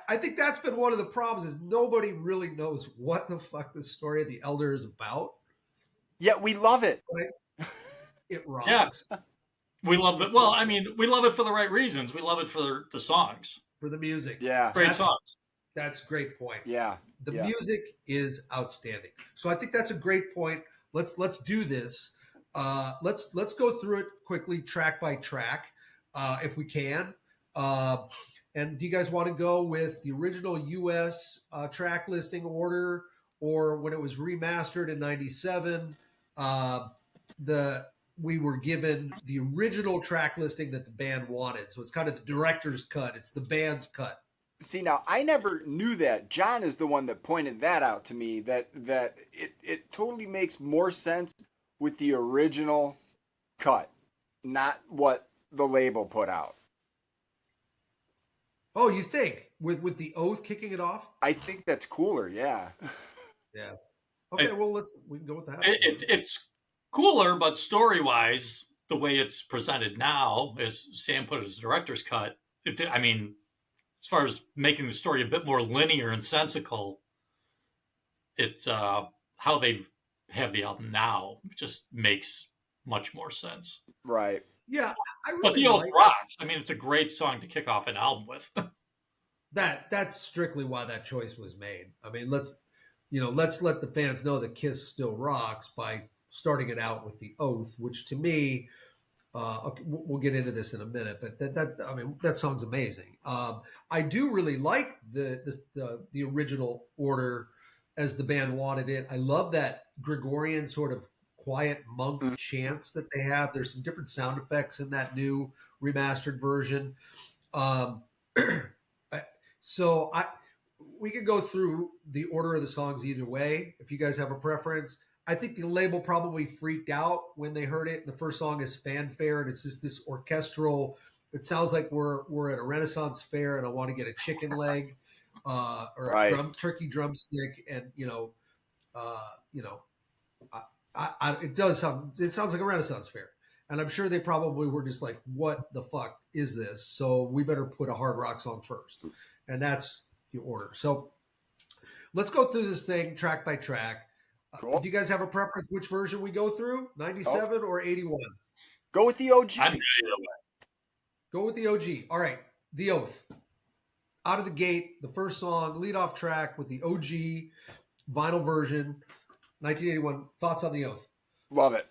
I think that's been one of the problems is nobody really knows what the fuck the story of the Elder is about. Yet we love it. Right? It rocks. Yeah. We love it. Well, I mean, we love it for the right reasons. We love it for the songs. For the music. Yeah. Great songs. That's a great point. Yeah. The music is outstanding. So I think that's a great point. Let's do this. Let's go through it quickly, track by track, if we can. And do you guys want to go with the original U.S. Track listing order, or when it was remastered in '97? We were given the original track listing that the band wanted. So it's kind of the director's cut. It's the band's cut. See, now I never knew that. John is the one that pointed that out to me, that it totally makes more sense with the original cut, not what the label put out. Oh, you think with the oath kicking it off? I think that's cooler, yeah. Yeah. Okay, well we can go with that. It's cooler, but story-wise, the way it's presented now, as Sam put it as director's cut, I mean, as far as making the story a bit more linear and sensical, it's how they have the album now just makes much more sense. Right. Yeah, I really but the oath rocks. I mean, it's a great song to kick off an album with. That's strictly why that choice was made. I mean, let's let the fans know that Kiss still rocks by starting it out with the oath, which to me, okay, we'll get into this in a minute, but that song's amazing. I do really like the original order as the band wanted it. I love that Gregorian sort of quiet monk chants that they have. There's some different sound effects in that new remastered version. So we could go through the order of the songs either way. If you guys have a preference, I think the label probably freaked out when they heard it. The first song is Fanfare, and it's just this orchestral. It sounds like we're at a Renaissance fair, and I want to get a chicken leg or a turkey drumstick, and it sounds like a Renaissance fair. And I'm sure they probably were just like, what the fuck is this? So we better put a hard rock song first. And that's the order. So let's go through this thing track by track. Cool. Do you guys have a preference which version we go through? 97 or 81? Go with the OG. I'm good either way. Go with the OG. All right. The Oath. Out of the gate, the first song, lead off track with the OG vinyl version, 1981. Thoughts on the Oath? Love it.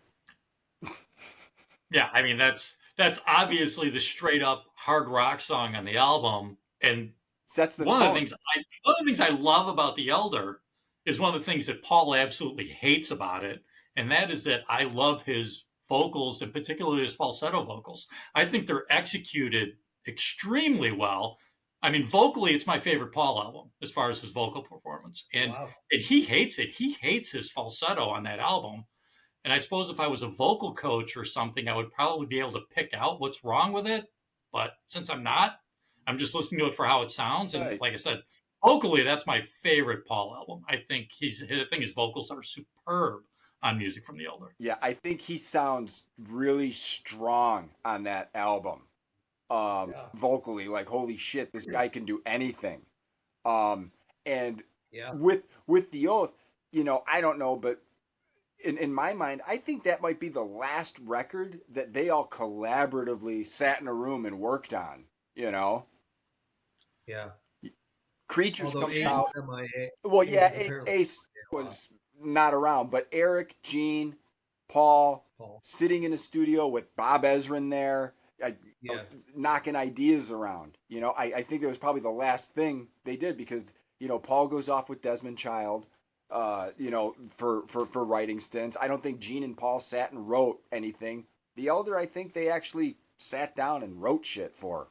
Yeah, I mean that's obviously the straight up hard rock song on the album, and sets the one of the things I love about The Elder is one of the things that Paul absolutely hates about it, and that is that I love his vocals, and particularly his falsetto vocals. I think they're executed extremely well. I mean, vocally, it's my favorite Paul album as far as his vocal performance, and he hates it. He hates his falsetto on that album. And I suppose if I was a vocal coach or something, I would probably be able to pick out what's wrong with it. But since I'm not, I'm just listening to it for how it sounds. And Right. like I said, vocally, that's my favorite Paul album. I think his vocals are superb on Music from the Elder. Yeah, I think he sounds really strong on that album. Yeah. Vocally, like holy shit, this guy can do anything. And Yeah. with the Oath, I don't know, but in my mind, I think that might be the last record that they all collaboratively sat in a room and worked on. You know, Yeah. Creatures Although comes Ace out. is MIA. Well, Ace yeah, is apparently Ace a lot. was not around, but Eric, Gene, Paul, Paul. sitting in a studio with Bob Ezrin there, Yeah. knocking ideas around. I think it was probably the last thing they did because Paul goes off with Desmond Child, for writing stints. I don't think Gene and Paul sat and wrote anything. The Elder, I think they actually sat down and wrote shit for.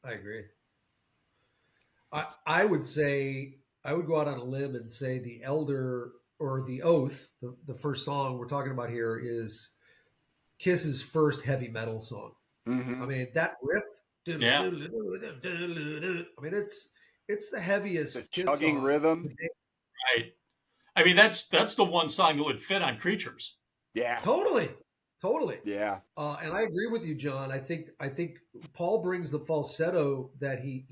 I agree. I would say I would go out on a limb and say the Elder or the Oath, the first song we're talking about here is Kiss's first heavy metal song. Mm-hmm. I mean that riff. Yeah. I mean it's the heaviest The Kiss chugging song. rhythm. Right. I mean, that's the one song that would fit on Creatures. Yeah. Totally. Yeah. And I agree with you, John. I think Paul brings the falsetto that he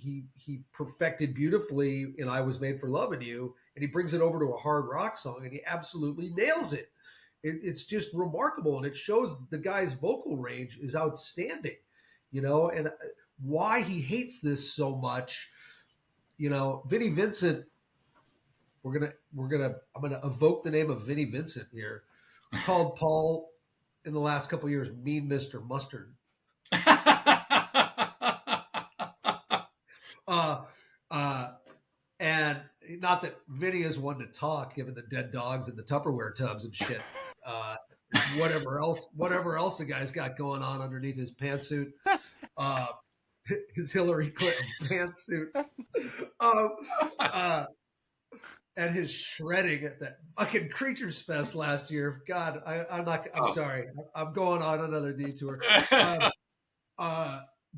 perfected beautifully in "I Was Made for Loving You," and he brings it over to a hard rock song, and he absolutely nails it. It's just remarkable, and it shows that the guy's vocal range is outstanding. And why he hates this so much. Vinnie Vincent. I'm gonna evoke the name of Vinnie Vincent here. Called Paul in the last couple of years Mean Mr. Mustard. And not that Vinny is one to talk, given the dead dogs and the Tupperware tubs and shit. Whatever else the guy's got going on underneath his pantsuit, his Hillary Clinton pantsuit, and his shredding at that fucking Creatures Fest last year. God, I'm sorry, I'm going on another detour.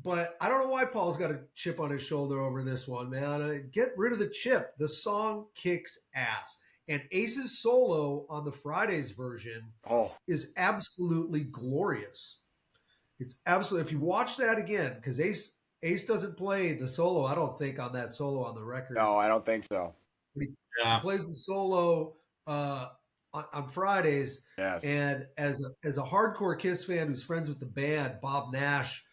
But I don't know why Paul's got a chip on his shoulder over this one, man. Get rid of the chip. The song kicks ass. And Ace's solo on the Fridays version is absolutely glorious. It's absolutely, if you watch that again, because Ace doesn't play the solo, I don't think, on that solo on the record. No, I don't think so. He plays the solo on Fridays. Yes. And as a hardcore Kiss fan who's friends with the band, Bob Nash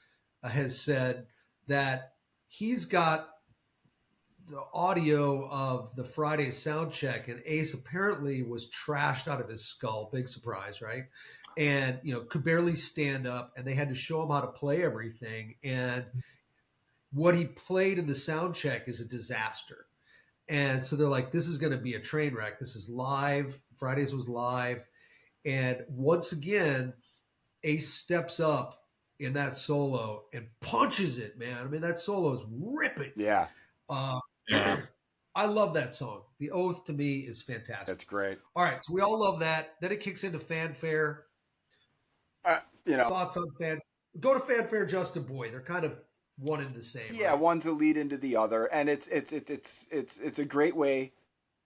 has said that he's got the audio of the Friday sound check, and Ace apparently was trashed out of his skull. Big surprise, right? And could barely stand up, and they had to show him how to play everything. And what he played in the sound check is a disaster. And so they're like, this is going to be a train wreck. This is live. Fridays was live. And once again, Ace steps up in that solo and punches it, man. I mean, that solo is ripping. Yeah. I love that song. The Oath to me is fantastic. That's great. All right, so we all love that. Then it kicks into Fanfare. Thoughts on Fanfare? Go to Fanfare, Just a Boy. They're kind of one and the same. Yeah, right? One's a lead into the other, and it's a great way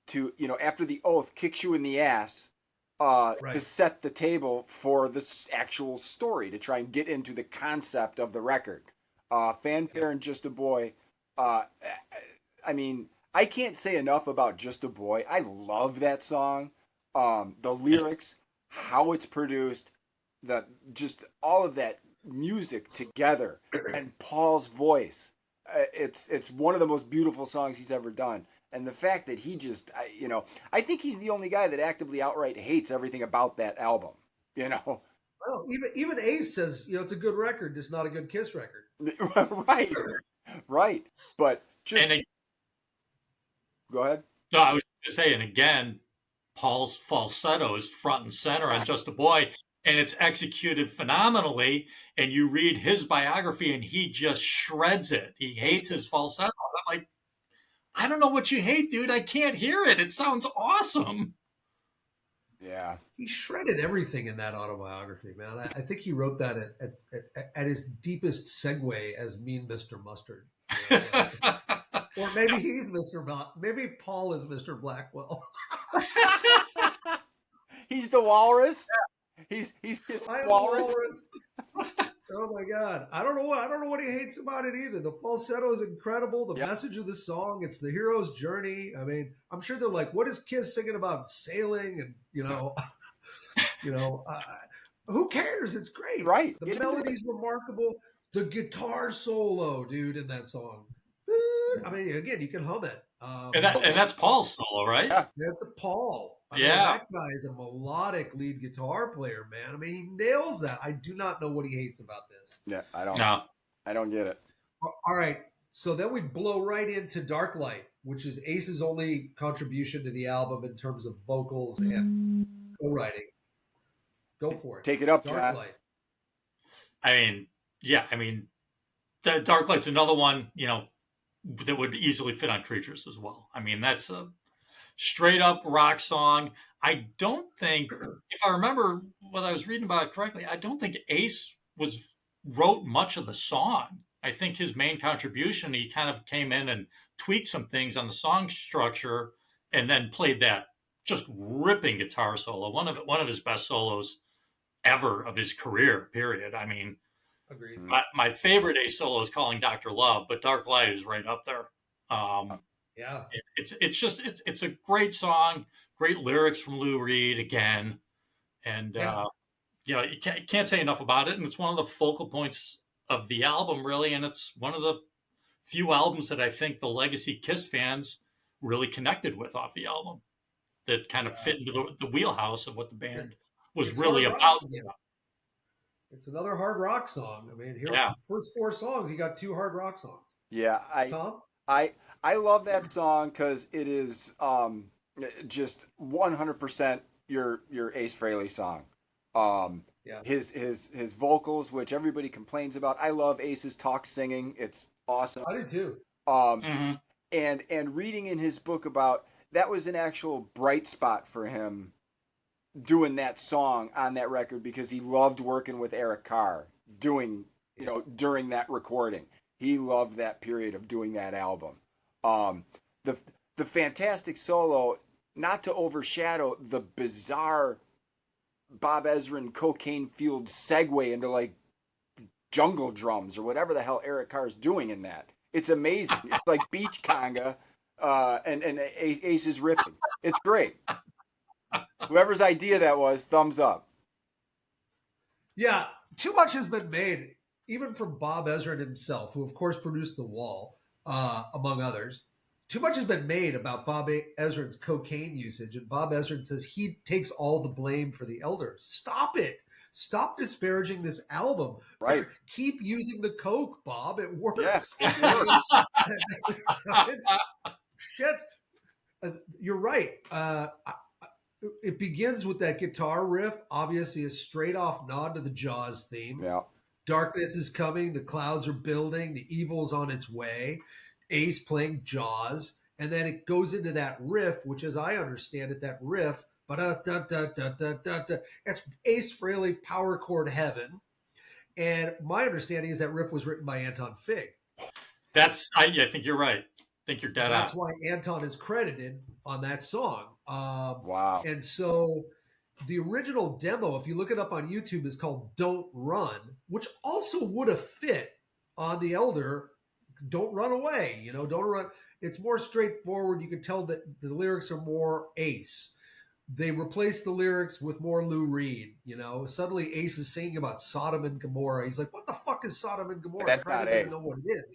to after the Oath kicks you in the ass. To set the table for the actual story, to try and get into the concept of the record. Fanfare and Just a Boy. I mean, I can't say enough about Just a Boy. I love that song. The lyrics, how it's produced, just all of that music together, and Paul's voice. It's one of the most beautiful songs he's ever done. And the fact that he just, I think he's the only guy that actively outright hates everything about that album. Well, even Ace says, it's a good record, just not a good Kiss record. Right. But just go ahead. No, I was going to say, and again, Paul's falsetto is front and center on Just a Boy, and it's executed phenomenally. And you read his biography, and he just shreds it. He hates his falsetto. I'm like, I don't know what you hate, dude. I can't hear it. It sounds awesome. Yeah. He shredded everything in that autobiography, man. I think he wrote that at his deepest segue as Mean Mr. Mustard. You know, like, or maybe he's Mr. Maybe Paul is Mr. Blackwell. He's the walrus. He's Kiss I am walrus. Walrus. Oh my god. I don't know what he hates about it either. The falsetto is incredible. The Yep. message of the song, it's the hero's journey. I mean, I'm sure they're like, what is Kiss singing about? Sailing and, who cares? It's great. Right. The melody's remarkable. The guitar solo, dude, in that song. I mean, again, you can hum it. And that's Paul's solo, right? Yeah. That's a Paul. I Yeah. mean, that guy is a melodic lead guitar player, man. I mean, he nails that. I do not know what he hates about this. Yeah, I don't get it. All right. So then we blow right into Dark Light, which is Ace's only contribution to the album in terms of vocals and co-writing. Go for it. Take it up, Dark John. Light. I mean, yeah, Dark Light's another one, that would easily fit on Creatures as well. I mean, that's a straight up rock song. I don't think, if I remember what I was reading about it correctly, I don't think Ace wrote much of the song. I think his main contribution, he kind of came in and tweaked some things on the song structure and then played that just ripping guitar solo. One of his best solos ever of his career, period. I mean, agreed. My favorite Ace solo is Calling Dr. Love, but Dark Light is right up there. Yeah. It's a great song, great lyrics from Lou Reed again. And, you can't say enough about it. And it's one of the focal points of the album, really. And it's one of the few albums that I think the legacy Kiss fans really connected with off the album that kind of fit into the wheelhouse of what the band was really about. It's another hard rock song. I mean, first 4 songs, you got 2 hard rock songs. Yeah, Tom? I love that song because it is just 100% your Ace Frehley song. His vocals, which everybody complains about. I love Ace's talk singing. It's awesome. I do too. And reading in his book about that was an actual bright spot for him doing that song on that record because he loved working with Eric Carr during that recording. He loved that period of doing that album. The fantastic solo, not to overshadow the bizarre Bob Ezrin cocaine-fueled segue into like jungle drums or whatever the hell Eric Carr's doing in that. It's amazing. It's like beach conga, and Ace is ripping. It's great. Whoever's idea that was, thumbs up. Yeah, too much has been made, even from Bob Ezrin himself, who of course produced The Wall, among others. Too much has been made about Bob Ezrin's cocaine usage, and Bob Ezrin says he takes all the blame for the Elder. Stop it. Stop disparaging this album. Right. Keep using the coke, Bob. It works. Yes. Shit. You're right. It begins with that guitar riff, obviously a straight off nod to the Jaws theme. Yeah. Darkness is coming, the clouds are building, the evil's on its way. Ace playing Jaws, and then it goes into that riff, which, as I understand it, that riff, it's Ace Frehley power chord heaven. And my understanding is that riff was written by Anton Fig. I think you're right. I think you're dead on. That's why Anton is credited on that song. Wow. And so the original demo, if you look it up on YouTube, is called Don't Run, which also would have fit on the Elder. Don't run away, don't run. It's more straightforward. You can tell that the lyrics are more Ace. They replace the lyrics with more Lou Reed, Suddenly Ace is singing about Sodom and Gomorrah. He's like, what the fuck is Sodom and Gomorrah? That's I not don't Ace. even know what it is.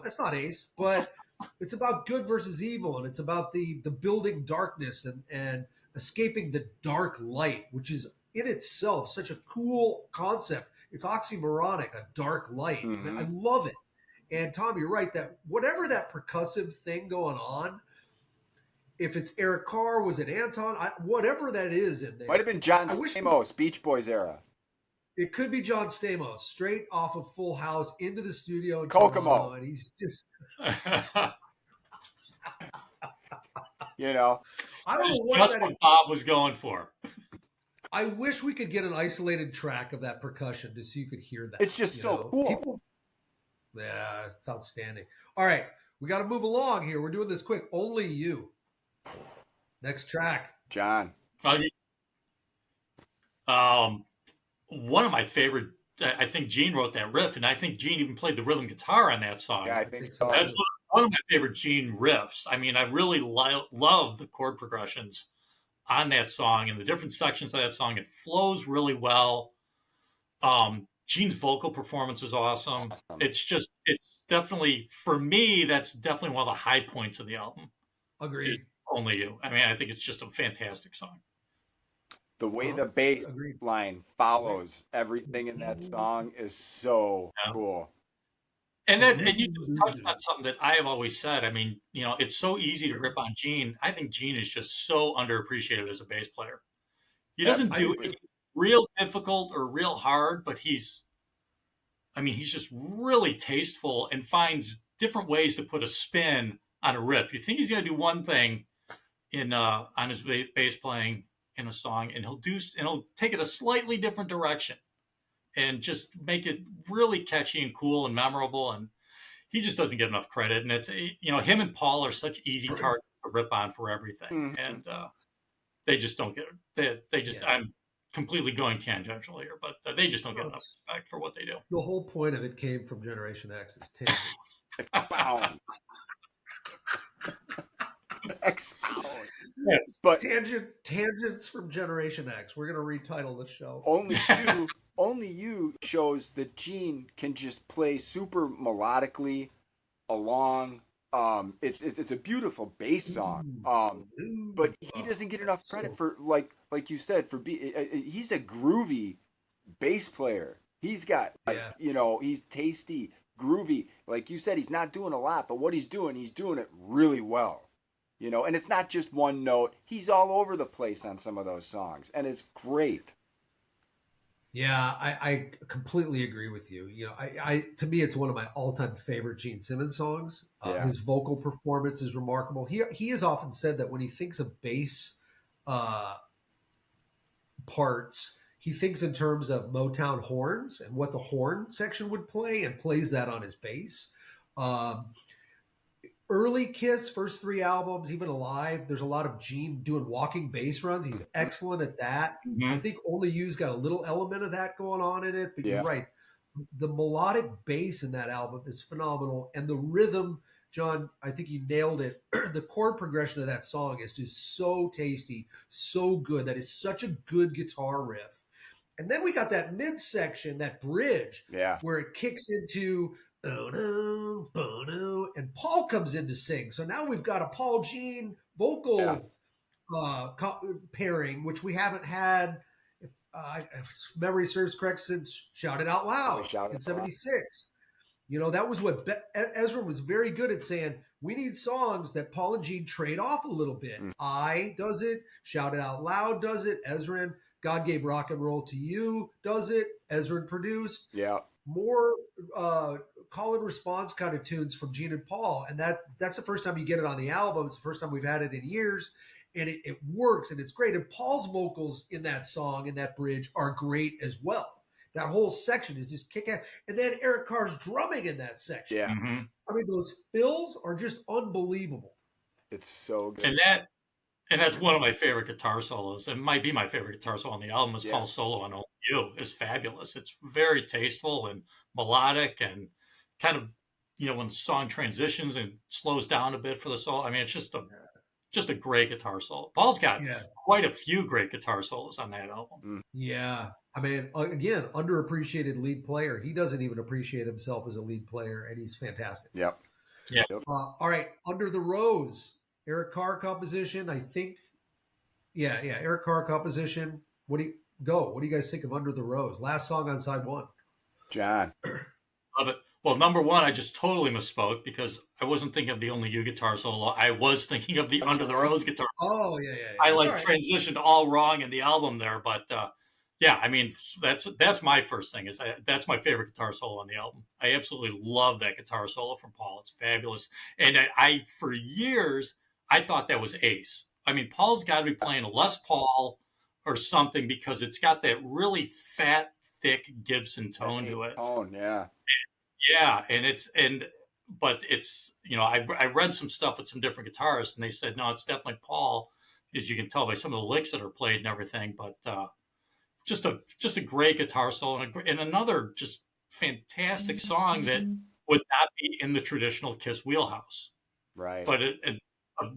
That's not Ace, but it's about good versus evil, and it's about the building darkness and escaping the dark light, which is in itself such a cool concept. It's oxymoronic, a dark light. Mm-hmm. I love it. And Tom, you're right that whatever that percussive thing going on, if it's Eric Carr, was it Anton, whatever that is in there. Might have been John Stamos, Beach Boys era. It could be John Stamos, straight off of Full House into the studio in Kokomo. Toronto, and he's just, I I don't know what just that what Bob was going for. I wish we could get an isolated track of that percussion just so you could hear that. It's just so cool. Yeah, it's outstanding. All right, we got to move along here. We're doing this quick. Only You. Next track. John. One of my favorite, I think Gene wrote that riff, and I think Gene even played the rhythm guitar on that song. Yeah, I think so. That's one of my favorite Gene riffs. I mean, I really love the chord progressions on that song and the different sections of that song. It flows really well. Gene's vocal performance is awesome. It's definitely, for me, that's definitely one of the high points of the album. Agreed. Only You. I mean, I think it's just a fantastic song. The way the bass line follows everything in that song is so cool. And you just touched on something that I have always said. I mean, it's so easy to rip on Gene. I think Gene is just so underappreciated as a bass player. He doesn't do anything real difficult or real hard, but he's just really tasteful and finds different ways to put a spin on a riff. You think he's going to do one thing on his bass playing in a song, and he'll take it a slightly different direction and just make it really catchy and cool and memorable. And he just doesn't get enough credit. And it's him and Paul are such easy targets to rip on for everything, and they just don't get it. They just I'm completely going tangential here, but they just don't get enough respect for what they do. The whole point of it came from Generation X's tangents. Expound. Expound. Yes. But tangents from Generation X. We're gonna retitle the show. Only You shows that Gene can just play super melodically along. It's a beautiful bass song. But he doesn't get enough credit for like you said he's a groovy bass player. He's got he's tasty, groovy. Like you said, he's not doing a lot, but what he's doing it really well. And it's not just one note. He's all over the place on some of those songs, and it's great. Yeah, I completely agree with you. I to me, it's one of my all-time favorite Gene Simmons songs. His vocal performance is remarkable. He has often said that when he thinks of bass parts, he thinks in terms of Motown horns and what the horn section would play, and plays that on his bass. Early Kiss, first 3 albums, even Alive, there's a lot of Gene doing walking bass runs. He's excellent at that. Mm-hmm. I think Only You's got a little element of that going on in it, but you're right. The melodic bass in that album is phenomenal. And the rhythm, John, I think you nailed it. The chord progression of that song is just so tasty, so good. That is such a good guitar riff. And then we got that midsection, that bridge, where it kicks into oh no, and Paul comes in to sing. So now we've got a Paul Gene vocal pairing, which we haven't had, if memory serves correct, since Shout It Out Loud in '76. That was what Ezra was very good at saying. We need songs that Paul and Gene trade off a little bit. I does it, Shout It Out Loud does it, Ezra and God Gave Rock and Roll to You does it, Ezra produced. Yeah. More call and response kind of tunes from Gene and Paul, and that's the first time you get it on the album. It's the first time we've had it in years, and it works, and it's great. And Paul's vocals in that song, in that bridge, are great as well. That whole section is just kick ass. And then Eric Carr's drumming in that section. Yeah. Mm-hmm. I mean, those fills are just unbelievable. It's so good. And that's one of my favorite guitar solos. It might be my favorite guitar solo on the album. Is Paul's solo on Only You. It's fabulous. It's very tasteful and melodic, and kind of, when the song transitions and slows down a bit for the solo. I mean, it's just a great guitar solo. Paul's got quite a few great guitar solos on that album. Yeah. I mean, again, underappreciated lead player. He doesn't even appreciate himself as a lead player, and he's fantastic. Yep. Yeah. All right. Under the Rose. Eric Carr composition, I think. Yeah. Eric Carr composition. What do you guys think of Under the Rose? Last song on side 1. John. Love it. Well, number 1, I just totally misspoke because I wasn't thinking of the Only You guitar solo. I was thinking of the Under the Rose guitar. Oh, yeah. I transitioned all wrong in the album there, but I mean, that's my first thing. That's my favorite guitar solo on the album. I absolutely love that guitar solo from Paul. It's fabulous. And I for years, I thought that was Ace. I mean, Paul's got to be playing a Les Paul or something because it's got that really fat, thick Gibson tone to it. Tone, yeah. Yeah, but it's I read some stuff with some different guitarists and they said no, it's definitely Paul, as you can tell by some of the licks that are played and everything. But just a great guitar solo and another just fantastic song that would not be in the traditional Kiss wheelhouse. Right. But a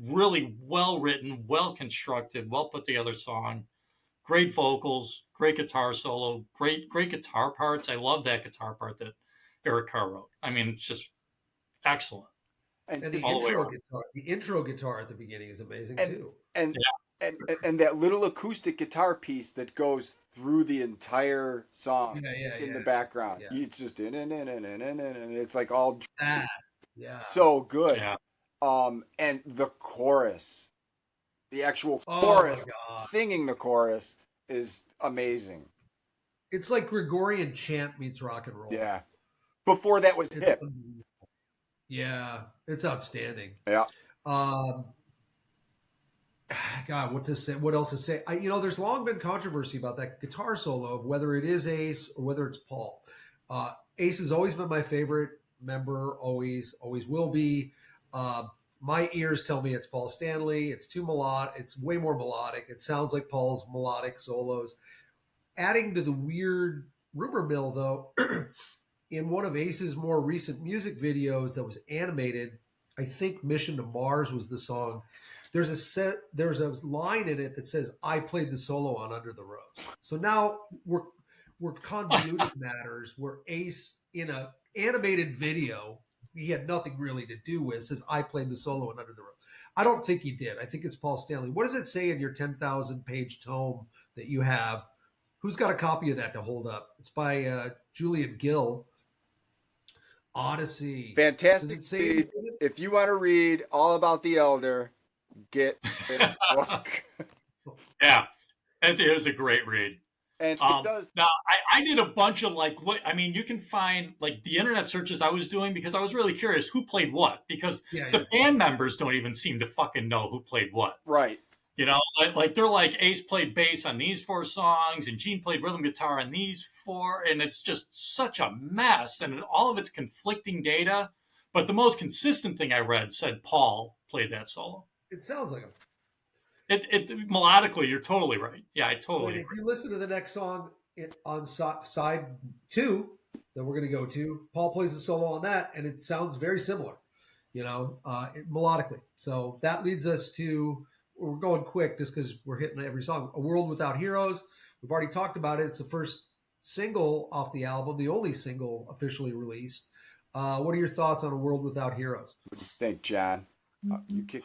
really well written, well constructed, well put together song. Great vocals, great guitar solo, great guitar parts. I love that guitar part that Eric Carr wrote. I mean, it's just excellent. And the all the way intro around. guitar, the intro guitar at the beginning is amazing too. and Yeah. and that little acoustic guitar piece that goes through the entire song in the background. Yeah. It's just and it's like all Ah, yeah. so good. Yeah. And the chorus, the actual Oh chorus, my God. singing the chorus is amazing. It's like Gregorian chant meets rock and roll. Yeah. Before that was It's hip. Yeah, it's outstanding. Yeah. God, what to say? What else to say? There's long been controversy about that guitar solo, of whether it is Ace or whether it's Paul. Ace has always been my favorite member, always will be. My ears tell me it's Paul Stanley. It's too melodic. It's way more melodic. It sounds like Paul's melodic solos. Adding to the weird rumor mill, though, in one of Ace's more recent music videos that was animated, I think "Mission to Mars" was the song. There's a line in it that says, "I played the solo on Under the Rose." So now we're convoluted matters where Ace, in a animated video he had nothing really to do with, says, "I played the solo on Under the Rose." I don't think he did. I think it's Paul Stanley. What does it say in your 10,000 page tome that you have? Who's got a copy of that to hold up? It's by Julian Gill. Odyssey. Fantastic read. If you want to read all about the Elder, get this book. Yeah, it is a great read. And it does. Now, I did a bunch of you can find the internet searches I was doing because I was really curious who played what, because the band members don't even seem to fucking know who played what. Right. They're like, Ace played bass on these 4 songs and Gene played rhythm guitar on these 4. And it's just such a mess and all of it's conflicting data. But the most consistent thing I read said Paul played that solo. It sounds like him. It melodically, you're totally right. Yeah, I totally agree. If you listen to the next song on side 2 that we're going to go to, Paul plays the solo on that, and it sounds very similar, melodically. So that leads us to, we're going quick just because we're hitting every song, "A World Without Heroes." We've already talked about it. It's the first single off the album, the only single officially released. What are your thoughts on "A World Without Heroes"? What do you think, John? You kick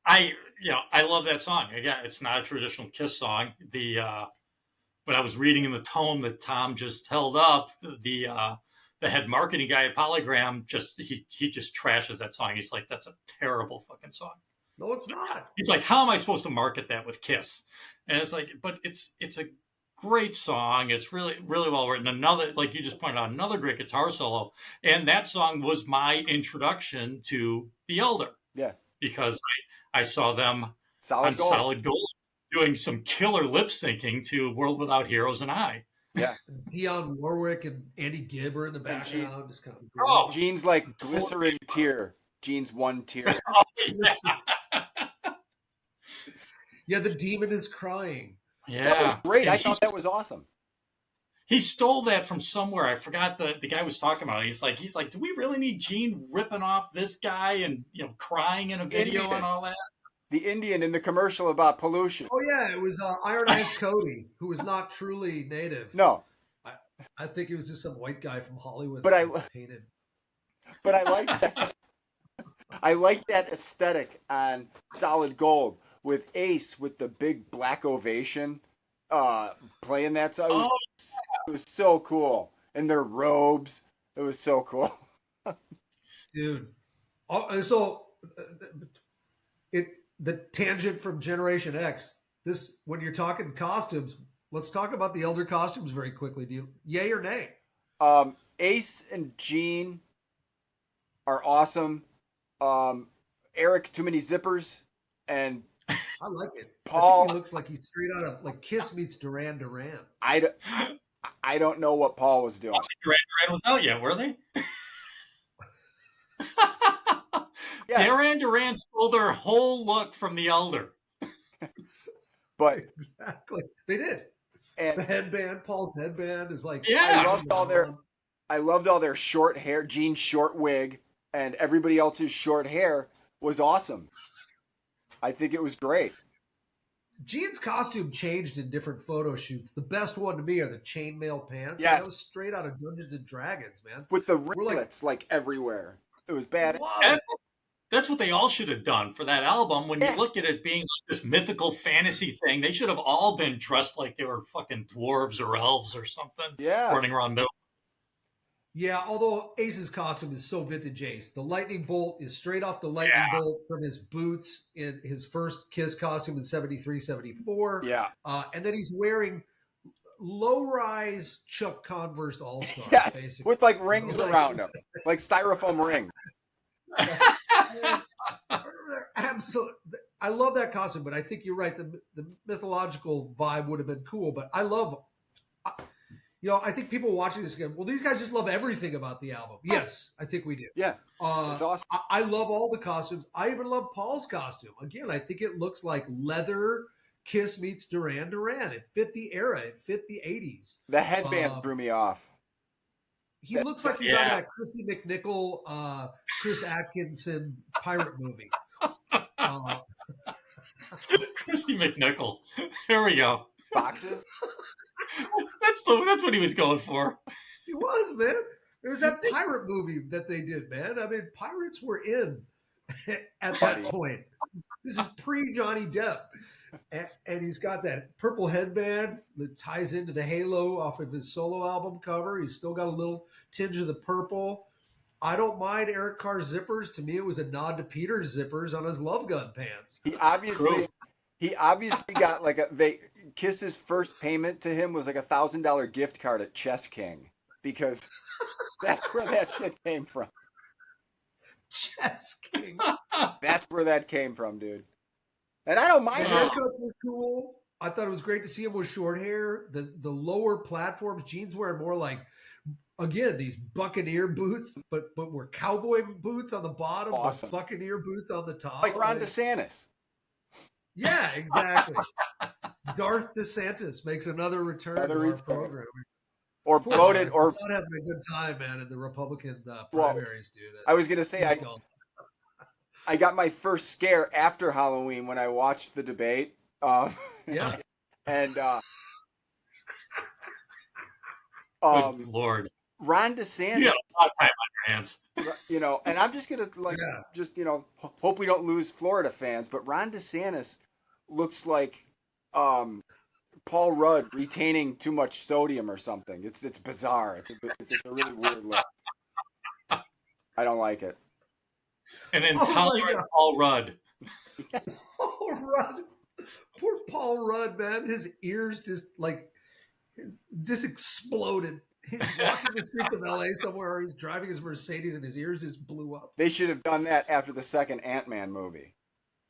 I love that song. Again, it's not a traditional Kiss song. When I was reading in the tome that Tom just held up, the head marketing guy at Polygram he just trashes that song. He's like, "That's a terrible fucking song." No, it's not. He's like, "How am I supposed to market that with Kiss?" And it's like, but it's a great song. It's really, really well written. Another, like you just pointed out, another great guitar solo. And that song was my introduction to the Elder. Yeah. Because I saw them Solid Gold. Solid Gold doing some killer lip syncing to "World Without Heroes" and I. Yeah. Dionne Warwick and Andy Gibb are in the background. Just kind of Gene's like glycerin tear. Gene's one tear. Oh, yeah. Yeah, the demon is crying. Yeah. That was great. And I thought that was awesome. He stole that from somewhere. I forgot the guy was talking about it. He's like, do we really need Gene ripping off this guy and crying in a video Indian. And all that? The Indian in the commercial about pollution. Oh yeah, it was Iron Eyes Cody, who was not truly native. No. I think it was just some white guy from Hollywood. But painted. But I like that. I like that aesthetic on Solid Gold with Ace with the big black ovation playing that song. It was so cool. And their robes. It was so cool. Dude. So the tangent from Generation X, this, when you're talking costumes, let's talk about the Elder costumes very quickly. Do you, yay or nay? Ace and Gene are awesome. Eric, too many zippers, and I like it. I think Paul, he looks like he's straight out of like Kiss meets Duran Duran. I don't know what Paul was doing. Duran Duran was out yet, were they? Yes, Duran Duran stole their whole look from the Elder. but Exactly, they did. The and headband, Paul's headband is like Yeah. I loved all their short hair, Gene's short wig, and everybody else's short hair was awesome. I think it was great. Gene's costume changed in different photo shoots. The best one to me are the chainmail pants. Yes. That was straight out of Dungeons and Dragons, man. With the We're like, ringlets like everywhere. It was bad. whoa. That's what they all should have done for that album. When Yeah. you look at it being like this mythical fantasy thing, they should have all been dressed like they were fucking dwarves or elves or something. Yeah. Running around middle. Yeah, although Ace's costume is so vintage Ace. The lightning bolt is straight off the lightning bolt from his boots in his first Kiss costume in 73, 74. Yeah. And then he's wearing low-rise Chuck Converse All-Stars, Yes. basically. With like rings around him. Like styrofoam rings. Absolutely. I love that costume, but I think you're right. The mythological vibe would have been cool, but I love, I think people watching this again, well, these guys just love everything about the album. Yes, I think we do. Yeah. It's awesome. I love all the costumes. I even love Paul's costume. Again, I think it looks like leather Kiss meets Duran Duran. It fit the era. It fit the 80s. The headband threw me off. He looks like he's out of that Christy McNichol, Chris Atkinson pirate movie. Christy McNichol. Here we go. Boxes? That's what he was going for. He was, man. There was that pirate movie that they did, man. I mean, pirates were in at that point. This is pre-Johnny Depp. And he's got that purple headband that ties into the halo off of his solo album cover. He's still got a little tinge of the purple. I don't mind Eric Carr's zippers. To me, it was a nod to Peter's zippers on his Love Gun pants. He obviously got like Kiss's first payment to him was like $1,000 gift card at Chess King because that's where that shit came from. Chess King. That's where that came from, dude. And I don't mind The haircuts were cool. I thought it was great to see him with short hair. The lower platforms, Gene's wearing more like, again, these Buccaneer boots, but were cowboy boots on the bottom, Awesome. but Buccaneer boots on the top. Like Ron DeSantis. Yeah, exactly. Darth DeSantis makes another return to our program. Or Poor bloated, Darth. or He's not having a good time, man, in the Republican Well, primaries, dude. I was gonna say I got my first scare after Halloween when I watched the debate. Yeah. And Good Lord. Ron DeSantis. You got a lot of time on your hands. And I'm just gonna hope we don't lose Florida fans, but Ron DeSantis looks like Paul Rudd retaining too much sodium or something. It's bizarre. It's a really weird look. I don't like it. An intolerant Paul Rudd. Paul Rudd. Poor Paul Rudd, man. His ears just exploded. He's walking the streets of LA somewhere, or he's driving his Mercedes and his ears just blew up. They should have done that after the second Ant-Man movie.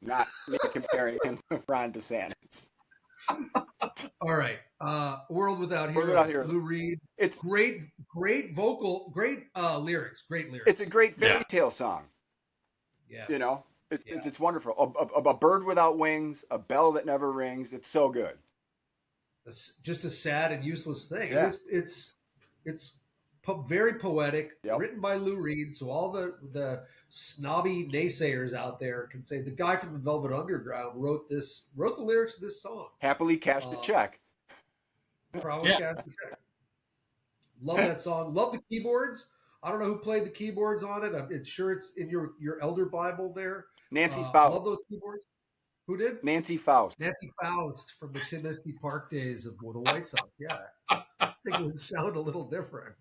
Not me comparing him to Ron DeSantis. All right. World Without Heroes. Lou Reed. It's great vocal, great lyrics. Great lyrics. It's a great fairy tale song. Yeah. It's wonderful. A bird without wings, a bell that never rings. It's so good. It's just a sad and useless thing. Yeah. It's very poetic, Yep. written by Lou Reed. So all the snobby naysayers out there can say the guy from the Velvet Underground wrote the lyrics of this song. Happily cashed the check. Probably cast the check. Love that song. Love the keyboards. I don't know who played the keyboards on it. I'm sure it's in your Elder Bible there. Nancy Faust. Love those keyboards. Who did? Nancy Faust. Nancy Faust from the Comiskey Park days of the White Sox. Yeah. I think it would sound a little different.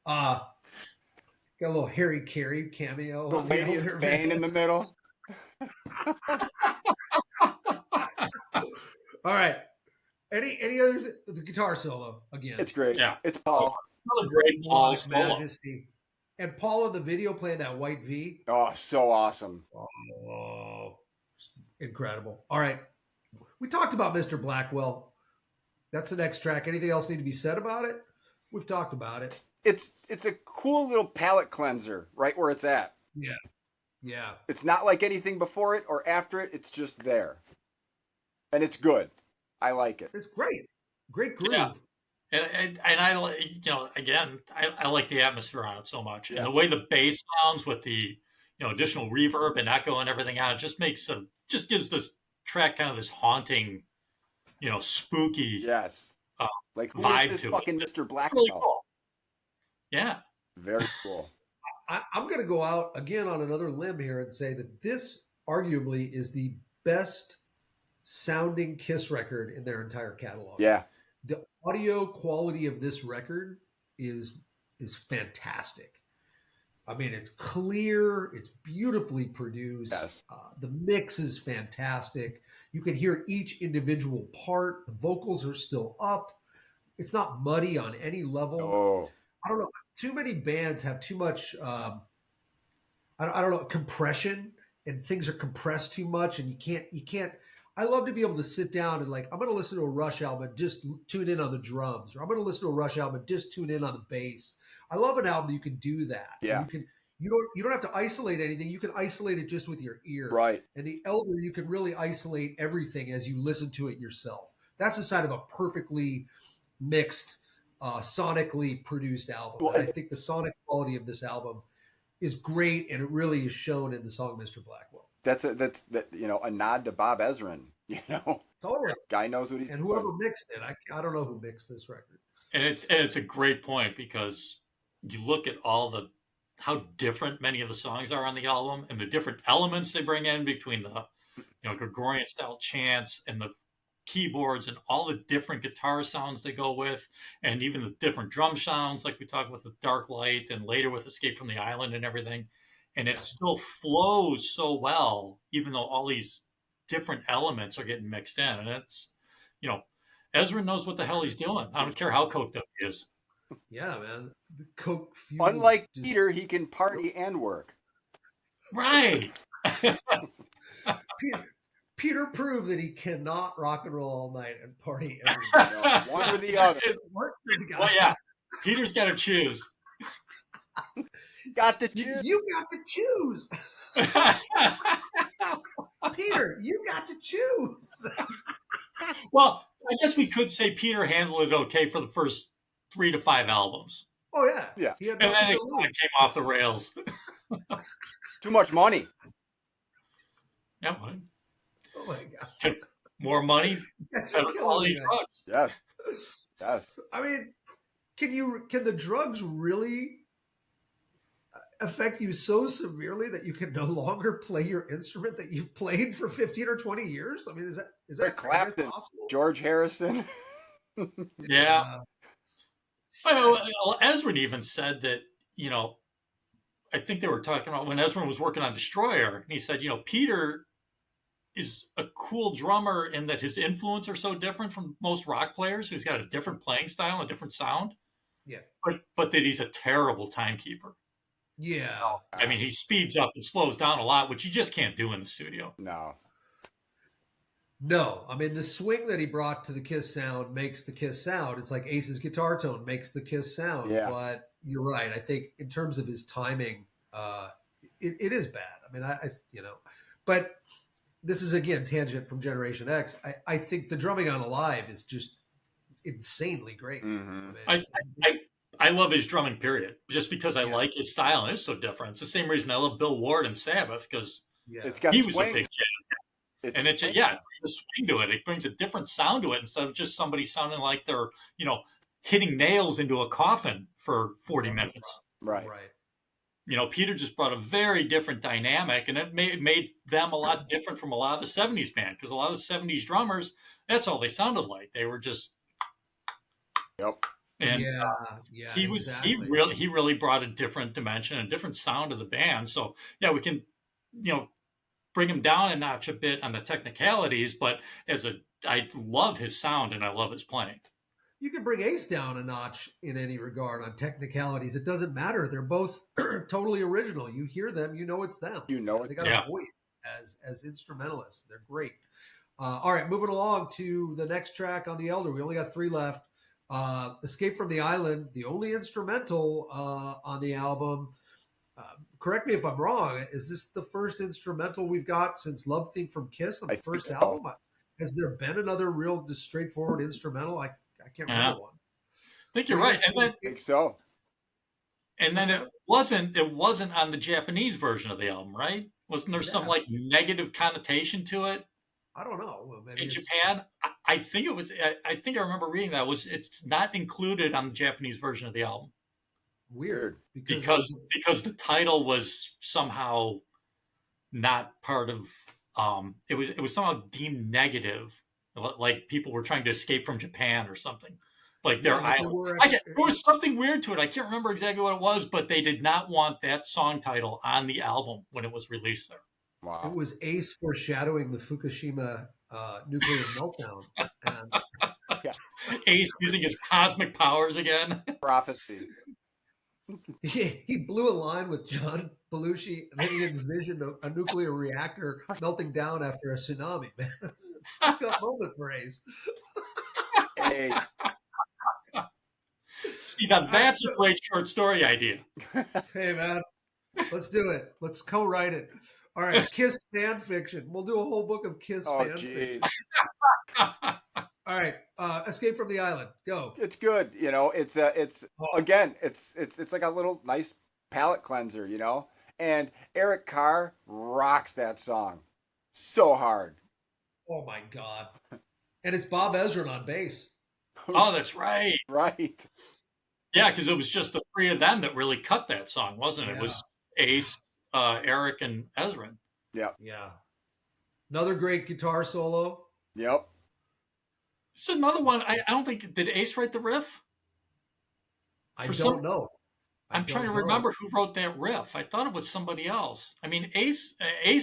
Got a little Harry Carey cameo. The lady's vein in the middle. All right. Any other the guitar solo again? It's great. Yeah. It's Paul. Another great Paul solo. Majesty. And Paul in the video playing that white V. Oh, so awesome. Oh, Incredible. All right. We talked about Mr. Blackwell. That's the next track. Anything else need to be said about it? We've talked about it. It's a cool little palate cleanser right where it's at. Yeah. Yeah. It's not like anything before it or after it. It's just there, and it's good. I like it. It's great. Great groove. Yeah. And I again, I like the atmosphere on it so much, Yeah. and the way the bass sounds with the additional reverb and echo and everything on it just gives this track kind of this haunting, spooky Yes. Like who vibe is this to fucking it. Mr. It's Blackwell? really cool. Yeah. Very cool. I'm going to go out again on another limb here and say that this arguably is the best sounding Kiss record in their entire catalog. Yeah. The audio quality of this record is fantastic. I mean, it's clear, it's beautifully produced. Yes. The mix is fantastic. You can hear each individual part. The vocals are still up. It's not muddy on any level. Oh. I don't know. Too many bands have too much, I don't know, compression, and things are compressed too much, and you can't. I love to be able to sit down and I'm going to listen to a Rush album and just tune in on the drums, or I'm going to listen to a Rush album and just tune in on the bass. I love an album you can do that. Yeah. You don't have to isolate anything. You can isolate it just with your ear. Right. And the Elder, you can really isolate everything as you listen to it yourself. That's the side of a perfectly mixed, sonically produced album. Well, and I think the sonic quality of this album is great, and it really is shown in the song "Mr. Blackwell." That's a nod to Bob Ezrin. Totally. Guy knows what he's And whoever mixed it, I don't know who mixed this record. And it's a great point, because you look at how different many of the songs are on the album, and the different elements they bring in between the Gregorian style chants and the keyboards and all the different guitar sounds they go with, and even the different drum sounds, like we talked about the Dark Light and later with Escape from the Island and everything. And it still flows so well, even though all these different elements are getting mixed in. And it's, Ezra knows what the hell he's doing. I don't care how coked up he is. Yeah, man. The coke fuel. Unlike Peter, he can party and work. Right. Peter proved that he cannot rock and roll all night and party every night. One or the other. Well, yeah. Peter's got to choose. Got to choose. You got to choose. Peter, you got to choose. Well, I guess we could say Peter handled it okay for the first 3 to 5 albums. Oh, yeah. Yeah. He had And then nothing it to kind lose. of came off the rails. Too much money. Yeah, well, Oh, my God. more money, That's better killing quality me, man. drugs. Yes. Yes. I mean, can the drugs really affect you so severely that you can no longer play your instrument that you've played for 15 or 20 years? I mean, is that Eric Clapton, possible? George Harrison. Yeah. Well, Ezrin even said that, I think they were talking about when Ezrin was working on Destroyer, and he said, Peter is a cool drummer in that his influence are so different from most rock players who's got a different playing style and a different sound. Yeah. But that he's a terrible timekeeper. Yeah. I mean, he speeds up and slows down a lot, which you just can't do in the studio. No. I mean, the swing that he brought to the Kiss sound makes the Kiss sound. It's like Ace's guitar tone makes the Kiss sound. Yeah. But you're right. I think in terms of his timing, it is bad. I mean, but this is, again, tangent from Generation X. I think the drumming on Alive is just insanely great. Mm-hmm. I mean, I love his drumming, period, just because I like his style, and it's so different. It's the same reason I love Bill Ward and Sabbath, because It's got he was swing. a big jazz guy. And it brings a swing to it. It brings a different sound to it instead of just somebody sounding like they're, hitting nails into a coffin for 40 minutes. Right. Peter just brought a very different dynamic, and it made them a lot different from a lot of the 70s band, because a lot of the 70s drummers, that's all they sounded like. They were just... Yep. And he really brought a different dimension, a different sound to the band. So yeah, we can, bring him down a notch a bit on the technicalities, but I love his sound and I love his playing. you can bring Ace down a notch in any regard on technicalities. It doesn't matter. They're both totally original. You hear them, you know it's them. You know They it's got a voice as instrumentalists. They're great. All right, moving along to the next track on the Elder. We only got 3 left. Escape from the Island, the only instrumental on the album. Correct me if I'm wrong. Is this the first instrumental we've got since Love Theme from Kiss on the first album? Has there been another real just straightforward instrumental? I can't remember one. I think you're right. I think so. And then it wasn't on the Japanese version of the album, right? Wasn't there some like negative connotation to it? I don't know. Well, maybe in Japan, I think it was. I think I remember reading that it's not included on the Japanese version of the album. Weird, because the title was somehow not part of. It was somehow deemed negative, like people were trying to escape from Japan or something. Like their island. There was something weird to it. I can't remember exactly what it was, but they did not want that song title on the album when it was released there. Wow. It was Ace foreshadowing the Fukushima nuclear meltdown. And Ace using his cosmic powers again. Prophecy. He blew a line with John Belushi, and then he envisioned a nuclear reactor melting down after a tsunami. Man, it's a fucked up moment for Ace. Hey. See, now that's a great short story idea. Hey, man, let's do it. Let's co-write it. All right, Kiss fan fiction. We'll do a whole book of Kiss fan fiction. All right, Escape from the Island. Go. It's good, you know. It's again, it's like a little nice palate cleanser, you know. And Eric Carr rocks that song so hard. Oh my God! And it's Bob Ezrin on bass. Oh, that's right. Right. Yeah, because it was just the 3 of them that really cut that song, wasn't it? It was Ace, Eric, and Ezrin. Yeah. Yeah. Another great guitar solo. Yep. It's another one. I don't think, did Ace write the riff? I don't know. I'm trying to remember who wrote that riff. I thought it was somebody else. I mean, Ace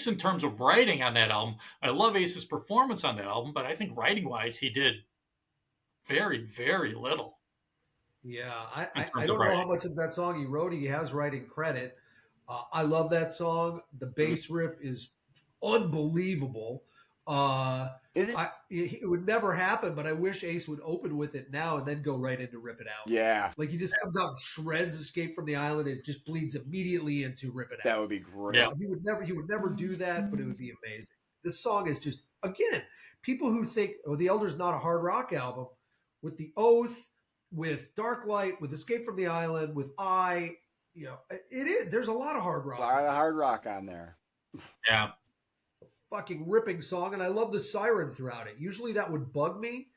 in terms of writing on that album, I love Ace's performance on that album, but I think writing-wise, he did very, very little. Yeah, I don't know how much of that song he wrote. He has writing credit. I love that song. The bass riff is unbelievable. Is it? It would never happen, but I wish Ace would open with it now and then go right into Rip It Out. Yeah. Like he just comes out and shreds Escape from the Island. And it just bleeds immediately into Rip It Out. That would be great. Yeah. He would never do that, but it would be amazing. This song is just, again, people who think, oh, The Elder's not a hard rock album, with The Oath, with Dark Light, with Escape from the Island, with you know, it is. There's a lot of hard rock. A lot of hard rock on there. Yeah. Fucking ripping song, and I love the siren throughout it. Usually that would bug me,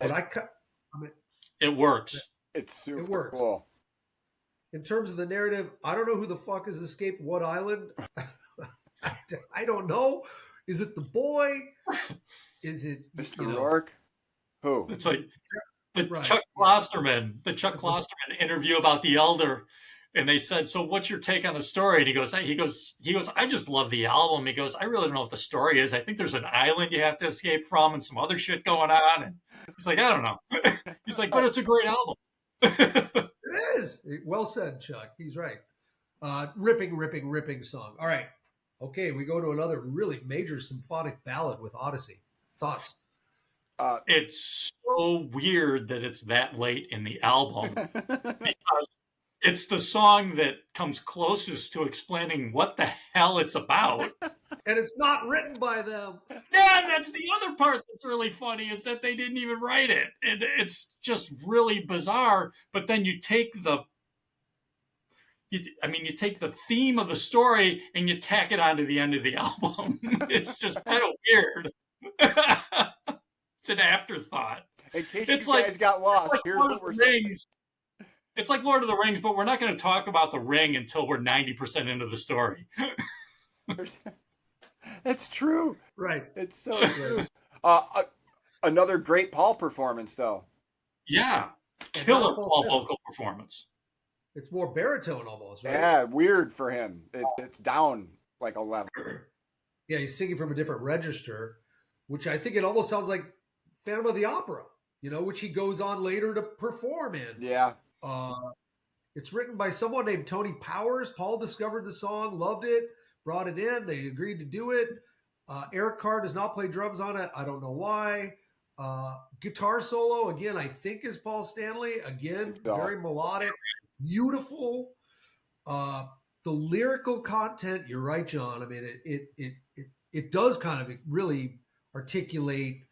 but it works. It's super works. Cool. In terms of the narrative, I don't know who the fuck has escaped what island. I don't know. Is it the boy? Is it Mr. Rourke? Who? It's like the Chuck Klosterman interview about the Elder. And they said, so what's your take on the story? And he goes, I just love the album. He goes, I really don't know what the story is. I think there's an island you have to escape from and some other shit going on. And he's like, I don't know. He's like, but it's a great album. It is. Well said, Chuck. He's right. Ripping song. All right. Okay, we go to another really major symphonic ballad with Odyssey. Thoughts? It's so weird that it's that late in the album because it's the song that comes closest to explaining what the hell it's about. And it's not written by them. Yeah, that's the other part that's really funny is that they didn't even write it. And it's just really bizarre. But then you take you take the theme of the story and you tack it onto the end of the album. It's just kind of weird. It's an afterthought. In case it's you guys got lost, here's what we're saying. It's like Lord of the Rings, but we're not going to talk about the ring until we're 90% into the story. That's true. Right. It's so true. Another great Paul performance, though. Yeah. Killer Paul vocal performance. It's more baritone almost, right? Yeah, weird for him. It's down like a level. Yeah, he's singing from a different register, which I think it almost sounds like Phantom of the Opera. which he goes on later to perform in. Yeah. It's written by someone named Tony Powers. Paul discovered the song, loved it, brought it in. They agreed to do it. Eric Carr does not play drums on it. I don't know why. Guitar solo, again, I think is Paul Stanley. Again, So. very melodic, beautiful. The lyrical content, you're right, John. I mean, it does kind of really articulate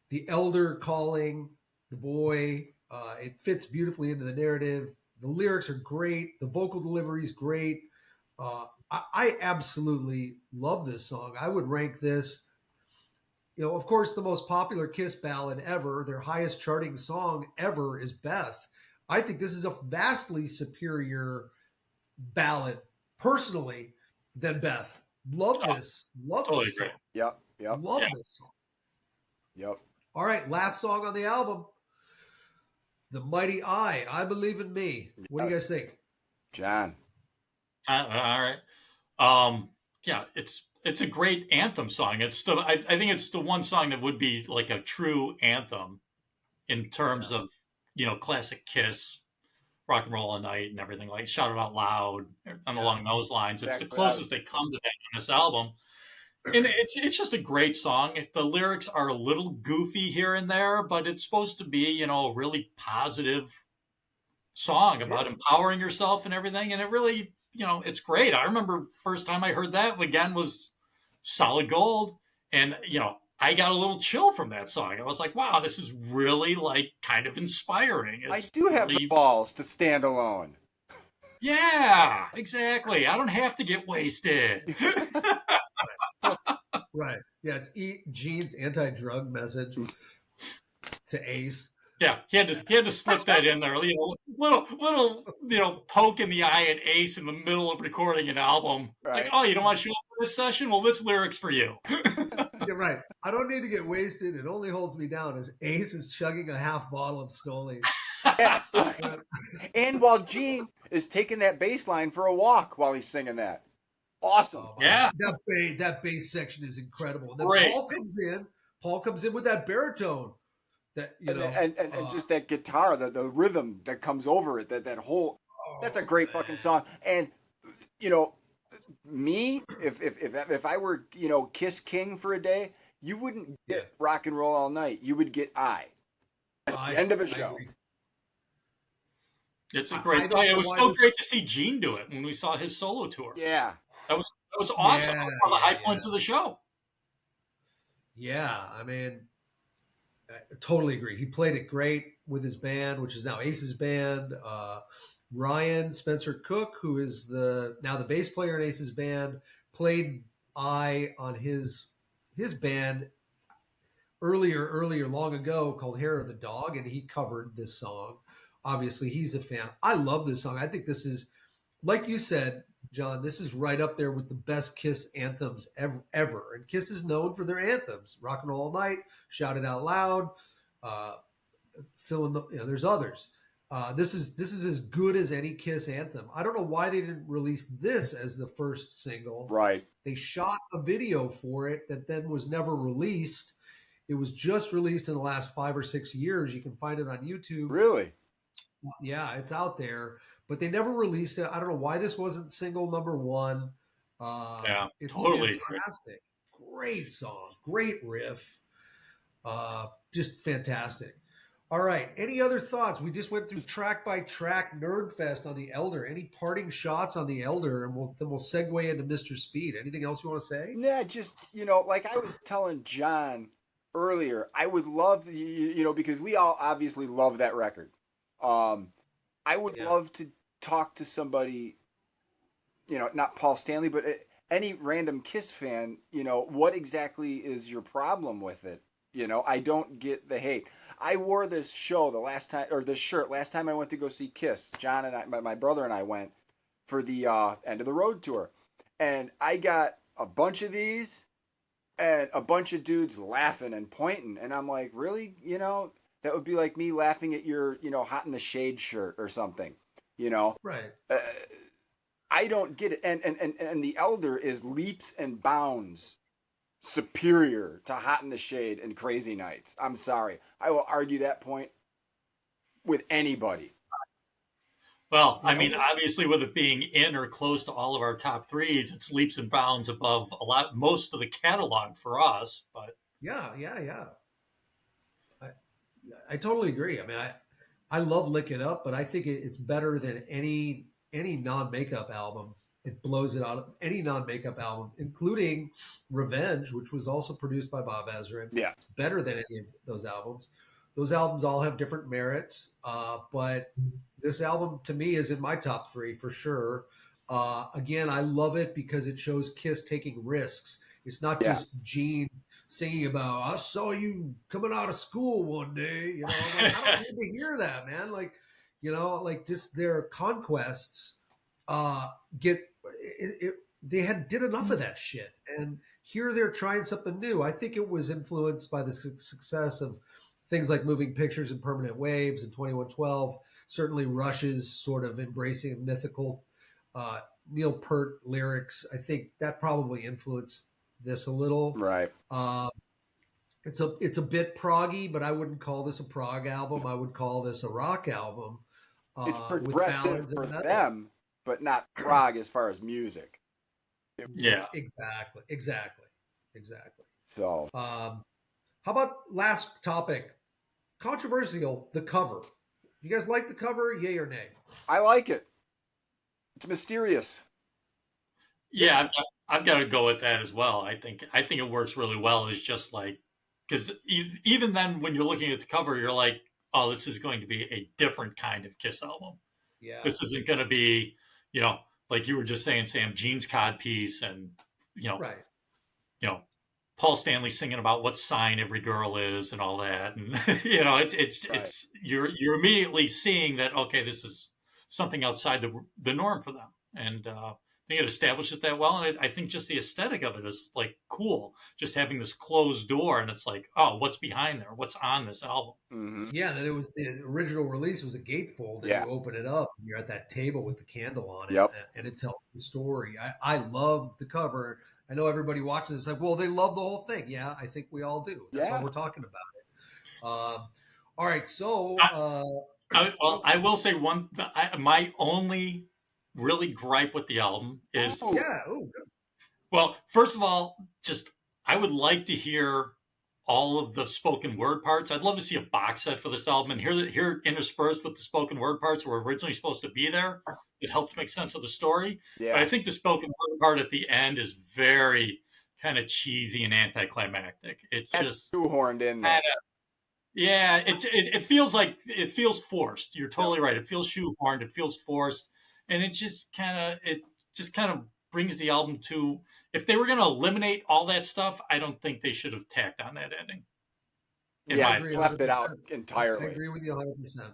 the elder calling the boy. It fits beautifully into the narrative. The lyrics are great. The vocal delivery is great. I absolutely love this song. I would rank this, of course, the most popular Kiss ballad ever, their highest charting song ever is Beth. I think this is a vastly superior ballad, personally, than Beth. Love this. Love totally this agree. song. Yep. Love this song. Yep. All right, last song on the album. The Mighty I Believe in Me. What do you guys think? John. All right. Yeah, it's a great anthem song. I think it's the one song that would be like a true anthem in terms of classic Kiss, Rock and Roll All Night, and everything, like Shout It Out Loud and along those lines. It's the closest they come to that on this album. And it's just a great song. The lyrics are a little goofy here and there, but it's supposed to be, a really positive song about empowering yourself and everything. And it really, it's great. I remember first time I heard that again was Solid Gold. And, I got a little chill from that song. I was like, wow, this is really like kind of inspiring. I do have the balls to stand alone. Yeah, exactly. I don't have to get wasted. Right. Yeah, it's Gene's anti-drug message to Ace. Yeah, he had to slip that in there. Little poke in the eye at Ace in the middle of recording an album. Right. Like, oh, you don't want to show up for this session? Well, this lyric's for you. Yeah, right. I don't need to get wasted. It only holds me down as Ace is chugging a half bottle of Stoli. And while Gene is taking that bass line for a walk while he's singing that. Awesome. Oh, yeah. That bass section is incredible. And then Great. Paul comes in with that baritone. That and just that guitar, the rhythm that comes over it, that whole that's a great fucking song. And me, if I were, Kiss King for a day, you wouldn't get Rock and Roll All Night. You would get at the end of a show. It's a great song. It was so great to see Gene do it when we saw his solo tour. Yeah. That was awesome. Yeah, one of the high points of the show. Yeah, I mean, I totally agree. He played it great with his band, which is now Ace's band. Ryan Spencer Cook, who is now the bass player in Ace's band, played on his band earlier long ago called Hair of the Dog, and he covered this song. Obviously, he's a fan. I love this song. I think this is, like you said, John, this is right up there with the best Kiss anthems ever. And Kiss is known for their anthems. Rock and Roll All Night, Shout It Out Loud, there's others. This is as good as any Kiss anthem. I don't know why they didn't release this as the first single. Right. They shot a video for it that then was never released. It was just released in the last 5 or 6 years. You can find it on YouTube. Really? Yeah, it's out there, but they never released it. I don't know why this wasn't single number one. It's totally fantastic. Great song, great riff, just fantastic. All right, any other thoughts? We just went through track by track Nerd Fest on the Elder. Any parting shots on the Elder, and we'll segue into Mr. Speed. Anything else you want to say? Yeah, just like I was telling John earlier, I would love because we all obviously love that record. I would love to talk to somebody, not Paul Stanley, but any random Kiss fan, what exactly is your problem with it? I don't get the hate. I wore this shirt last time I went to go see Kiss. John and I, my brother and I went for the End of the Road tour. And I got a bunch of these and a bunch of dudes laughing and pointing. And I'm like, really? That would be like me laughing at your, Hot in the Shade shirt or something, Right. I don't get it. And the Elder is leaps and bounds superior to Hot in the Shade and Crazy Nights. I'm sorry. I will argue that point with anybody. Well, I Yeah, mean, obviously, with it being in or close to all of our top threes, it's leaps and bounds above most of the catalog for us. But yeah. I, I totally agree. I mean, I love Lick It Up, but I think it's better than any non makeup album. It blows it out. Any non makeup album, including Revenge, which was also produced by Bob Ezrin. Yeah. It's better than any of those albums. Those albums all have different merits, but this album to me is in my top three for sure. Again, I love it because it shows Kiss taking risks. It's not Yeah. just Gene singing about I saw you coming out of school one day. You know, I'm like, I don't need to hear that, man. Like, you know, like just their conquests get they did enough of that shit, and here they're trying something new. I think it was influenced by the success of things like Moving Pictures and Permanent Waves and 2112. Certainly, Rush's sort of embracing mythical Neil Peart lyrics. I think that probably influenced this a little. Right. It's a bit proggy, but I wouldn't call this a prog album. I would call this a rock album It's with progressive ballads for and metal. them, but not prog as far as music. yeah, Exactly. So How about last topic? Controversial, the cover. You guys like the cover? Yay or nay? I like it. It's mysterious. yeah, I've got to go with that as well. I think it works really well. It's just like because even then, when you're looking at the cover, you're like, oh, this is going to be a different kind of Kiss album. Yeah. This isn't going to be, you know, like you were just saying, Sam, Gene's cod piece, and Right. you know, Paul Stanley singing about what sign every girl is and all that, and you know, it's you're immediately seeing that okay, this is something outside the norm for them, and I think it establishes that well, and I think just the aesthetic of it is like cool, just having this closed door, and it's like, oh, what's behind there? What's on this album? Mm-hmm. Yeah, that it was the original release was a gatefold, and Yeah. you open it up, and you're at that table with the candle on it, Yep. and it tells the story. I love the cover. I know everybody watching this like, well, they love the whole thing. Yeah, I think we all do. That's why we're talking about it. All right, so I will say my only really gripe with the album is yeah, oh, good. well, first of all, just I would like to hear all of the spoken word parts. I'd love to see a box set for this album and here interspersed with the spoken word parts that were originally supposed to be there. It helped make sense of the story. Yeah. But I think the spoken word part at the end is very kind of cheesy and anticlimactic. It's just shoehorned in there. Yeah, it feels like it feels forced. You're totally right. It feels shoehorned. It feels forced, and it just kind of brings the album to. If they were going to eliminate all that stuff, I don't think they should have tacked on that ending. Yeah, left it out entirely. I agree with you 100%.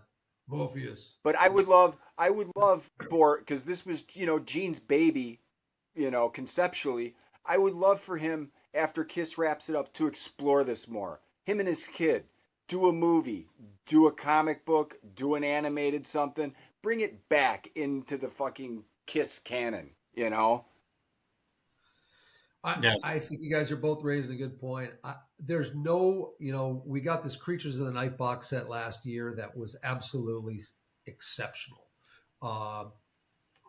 Morpheus. But I would love for because this was Gene's baby, conceptually. I would love for him after Kiss wraps it up to explore this more. Him and his kid. Do a movie, do a comic book, do an animated something, bring it back into the fucking Kiss canon, I think you guys are both raising a good point. There's no, we got this Creatures of the Night box set last year that was absolutely exceptional.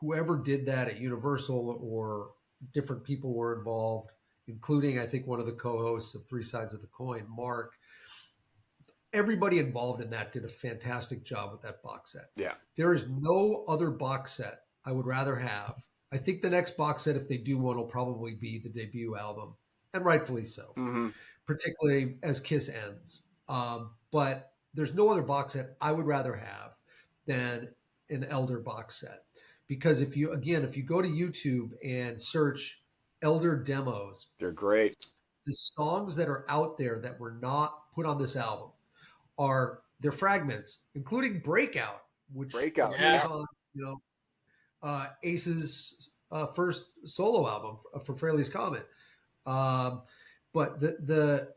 Whoever did that at Universal or different people were involved, including, I think, one of the co-hosts of Three Sides of the Coin, Mark. Everybody involved in that did a fantastic job with that box set. Yeah. There is no other box set I would rather have. I think the next box set, if they do one, will probably be the debut album, and rightfully so, particularly as Kiss ends. But there's no other box set I would rather have than an Elder box set. Because if you go to YouTube and search Elder demos, they're great. The songs that are out there that were not put on this album they're fragments, including Breakout, which appears on Ace's first solo album for Fraley's Comet. But the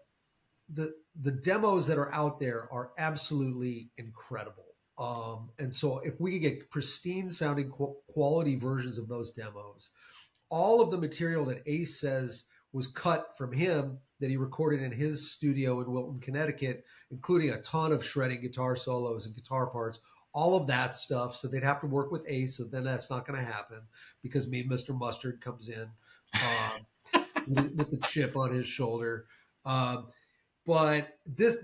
demos that are out there are absolutely incredible. And so if we could get pristine sounding quality versions of those demos, all of the material that Ace says was cut from him that he recorded in his studio in Wilton, Connecticut, including a ton of shredding guitar solos and guitar parts, all of that stuff. So they'd have to work with Ace. So then that's not going to happen because me, Mr. Mustard, comes in with the chip on his shoulder. But this,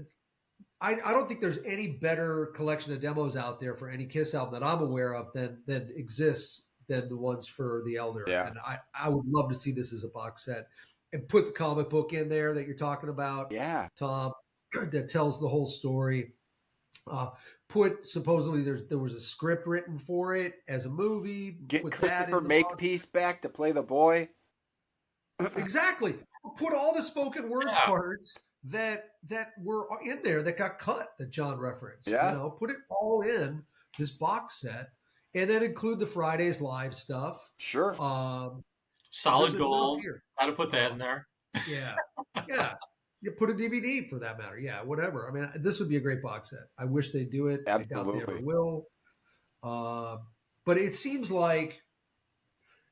I don't think there's any better collection of demos out there for any Kiss album that I'm aware of than exists than the ones for The Elder. Yeah. And I would love to see this as a box set and put the comic book in there that you're talking about, Yeah. Tom, that tells the whole story. Supposedly there was a script written for it as a movie. Get put Christopher that in Makepeace back to play the boy. Exactly. Put all the spoken word Yeah. parts that were in there that got cut that John referenced. Yeah. You know, put it all in this box set, and then include the Fridays live stuff. Sure. Solid there's Gold. enough here. Got to put that in there. Yeah, yeah. You put a DVD for that matter. Yeah, whatever. I mean, this would be a great box set. I wish they'd do it. I doubt they ever Absolutely. will. But it seems like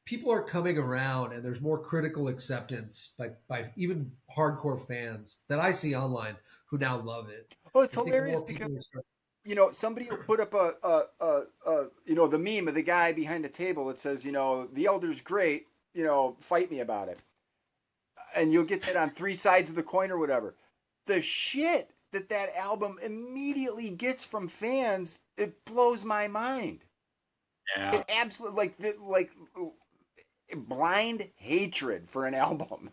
people are coming around, and there's more critical acceptance by even hardcore fans that I see online who now love it. Oh, it's I think hilarious more people because are starting- you know somebody will put up the meme of the guy behind the table that says, you know, the Elder's great, you know, fight me about it, and you'll get that on three sides of the coin or whatever. The shit that album immediately gets from fans, it blows my mind. Yeah. It absolutely like blind hatred for an album.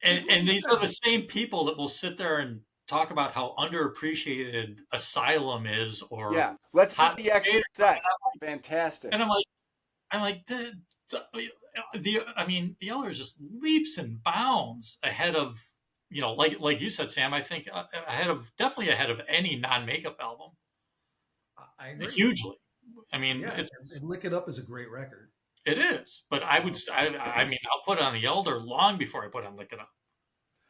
And these are the same people that will sit there and talk about how underappreciated Asylum is, or Yeah, let's Hot put the extra Potato. set. Fantastic. And I'm like, the Elder just leaps and bounds ahead of, you know, like you said, Sam. I think definitely ahead of any non-makeup album. I agree. Hugely. I mean, Yeah, and Lick It Up is a great record. it is. But I mean, I'll put on the Elder long before I put on Lick It Up.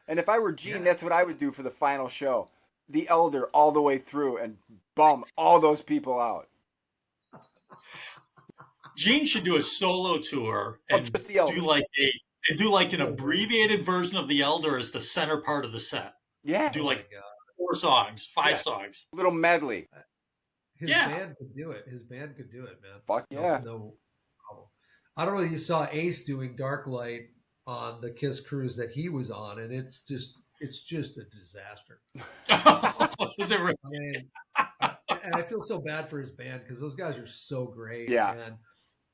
And if I were Gene, Yeah. that's what I would do for the final show. The Elder all the way through and bum all those people out. Gene should do a solo tour and just the Elder. do like an abbreviated version of the Elder as the center part of the set. Yeah, Do Oh like my God. 4 songs, 5 Yeah. songs. little medley. His Yeah. band could do it. His band could do it, man. Fuck yeah. No problem. I don't know if you saw Ace doing Dark Light on the Kiss cruise that he was on, and it's just a disaster. Is it really? I mean, and I feel so bad for his band because those guys are so great. Yeah. And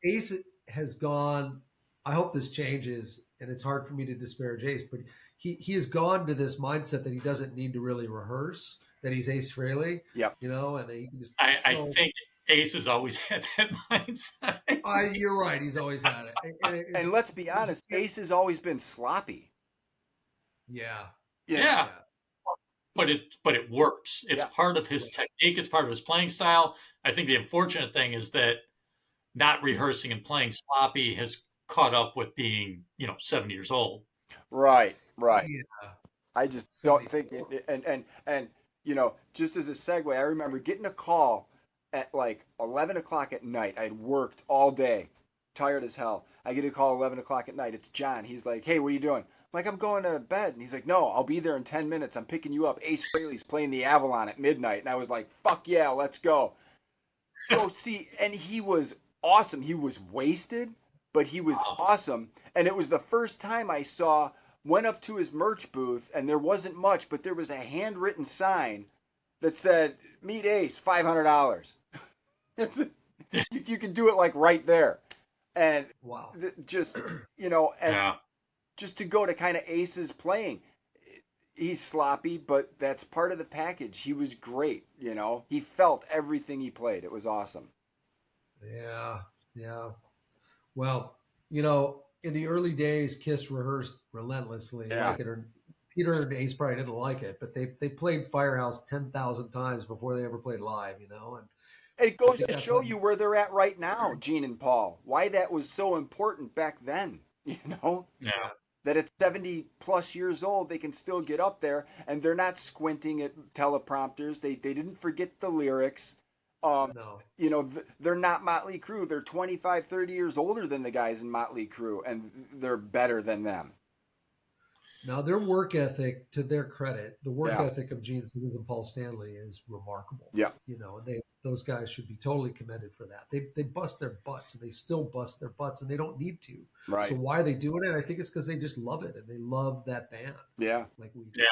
Ace has gone. I hope this changes, and it's hard for me to disparage Ace, but he has gone to this mindset that he doesn't need to really rehearse. That he's Ace Frehley. Yep. You know, and he can just. I think Ace has always had that mindset. You're right. He's always had it. And let's be honest, Ace has always been sloppy. Yeah. Yeah. But it works. It's Yeah. part of his technique. It's part of his playing style. I think the unfortunate thing is that not rehearsing and playing sloppy has caught up with being, 70 years old. Right. Yeah. I just don't think it, and just as a segue, I remember getting a call at like 11 o'clock at night. I'd worked all day, tired as hell. I get a call 11 o'clock at night. It's John. He's like, "Hey, what are you doing?" I'm like, "I'm going to bed." And he's like, "No, I'll be there in 10 minutes. I'm picking you up. Ace Frehley's playing the Avalon at midnight." And I was like, "Fuck yeah, let's go." Go see, and he was awesome. He was wasted, but he was awesome. And it was the first time I went up to his merch booth, and there wasn't much, but there was a handwritten sign that said, "Meet Ace, $500." You can do it like right there. And Wow. just, Yeah. just to go to kind of Ace's playing. He's sloppy, but that's part of the package. He was great, He felt everything he played. It was awesome. Yeah. Yeah. Well, in the early days, Kiss rehearsed relentlessly. Yeah. Like it or Peter and Ace probably didn't like it, but they played Firehouse 10,000 times before they ever played live, and It goes to That's show what- you where they're at right now, Gene and Paul. Why that was so important back then, Yeah. That at 70 plus years old, they can still get up there, and they're not squinting at teleprompters. They didn't forget the lyrics. no. They're not Motley Crue. They're 25, 30 years older than the guys in Motley Crue, and they're better than them. Now, their work ethic, to their credit, the work Yeah. ethic of Gene Simmons and Paul Stanley is remarkable. Yeah. You know, and those guys should be totally commended for that. They bust their butts, and they still bust their butts, and they don't need to. Right. So why are they doing it? I think it's because they just love it and they love that band. Yeah. Like we do. Yeah.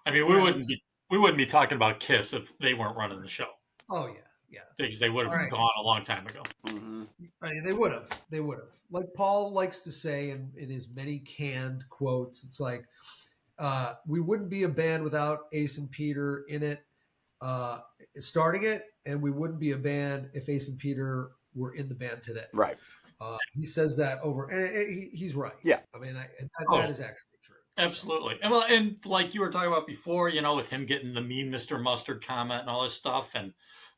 I mean, we wouldn't be talking about Kiss if they weren't running the show. Oh yeah, yeah. Because they would have been gone a long time ago. Mm-hmm. I mean, they would have. They would have. Like Paul likes to say in his many canned quotes, it's like, we wouldn't be a band without Ace and Peter in it, starting it, and we wouldn't be a band if Ace and Peter were in the band today. Right. He says that over, and he's right. Yeah. I mean, that is actually true. Absolutely. And well, and like you were talking about before, you know, with him getting the mean Mr. Mustard comment and all this stuff, and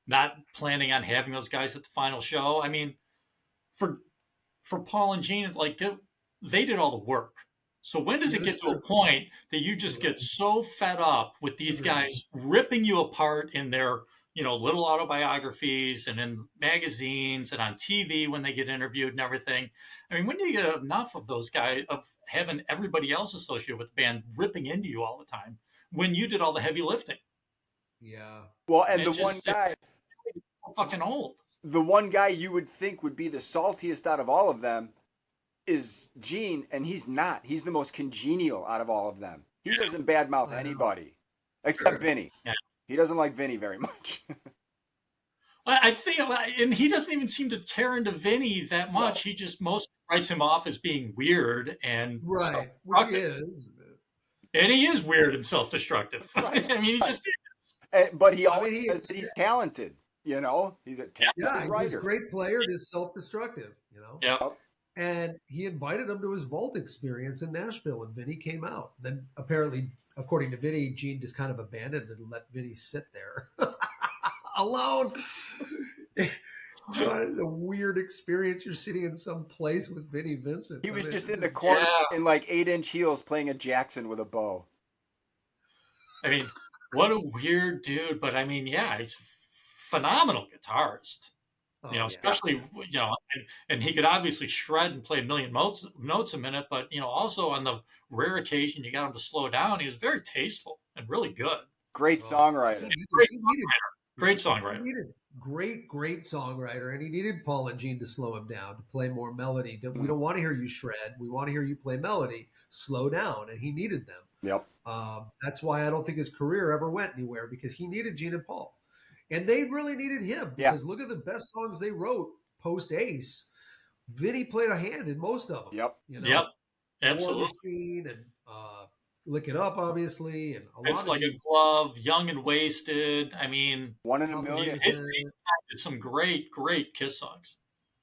not planning on having those guys at the final show. I mean, for Paul and Gene, like they did all the work. So when does it get to a point that you just get so fed up with these guys ripping you apart in their, you know, little autobiographies and in magazines and on TV when they get interviewed and everything? I mean, when do you get enough of those guys, of having everybody else associated with the band ripping into you all the time when you did all the heavy lifting? Yeah. Well, and the one guy, fucking old. The one guy you would think would be the saltiest out of all of them is Gene, and he's not. He's the most congenial out of all of them. He doesn't badmouth anybody except Vinny. Yeah. He doesn't like Vinny very much. I think, and he doesn't even seem to tear into Vinny that much. He just mostly writes him off as being weird and right. Well, he is. And he is weird and self-destructive. Right. I mean, he just is. But he always says that he's talented. You know, he's a talented writer. He's a great player and is self-destructive. You know. Yeah. And he invited him to his Vault experience in Nashville, and Vinny came out. Then apparently, according to Vinny, Gene just kind of abandoned it and let Vinny sit there alone. What a weird experience. You're sitting in some place with Vinnie Vincent. He was just in the corner in like 8-inch heels playing a Jackson with a bow. I mean, what a weird dude. But I mean, yeah, he's phenomenal guitarist. You know, especially, you know, and he could obviously shred and play a million notes a minute, but, you know, also on the rare occasion you got him to slow down, he was very tasteful and really good. Great songwriter. Great songwriter. Great songwriter. And he needed Paul and Gene to slow him down, to play more melody. We don't want to hear you shred. We want to hear you play melody. Slow down. And he needed them. Yep. That's why I don't think his career ever went anywhere, because he needed Gene and Paul. And they really needed him, because look at the best songs they wrote post Ace. Vinny played a hand in most of them. Yep. You know? Yep. Absolutely. War Machine and Lick It Up, obviously, and a lot It's of like these. a Glove, Young and Wasted. I mean, One in a Million. It's some great Kiss songs.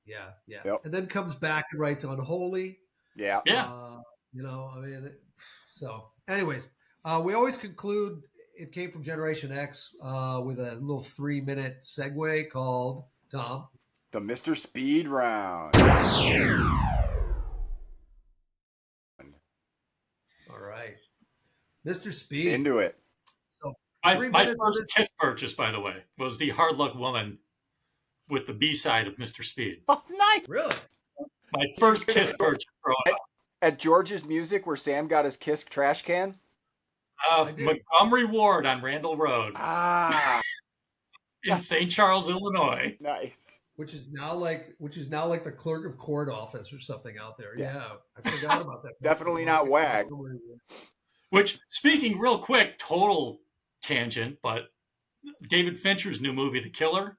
Yeah. Yep. And then comes back and writes Unholy. Yeah. You know, I mean, so anyways, we always conclude. It came from Generation X with a little 3-minute segue called, Tom? The Mr. Speed Round. All right. Mr. Speed. Into it. So my first Kiss purchase, by the way, was the Hard Luck Woman with the B-side of Mr. Speed. Oh, nice. Really? My first Kiss purchase growing up. At George's Music, where Sam got his Kiss trash can? Montgomery Ward on Randall Road. In St. Charles, Illinois. Nice. Which is now like the clerk of court office or something out there. Yeah. I forgot about that. Definitely not WAG. Which, speaking real quick, total tangent, but David Fincher's new movie, The Killer.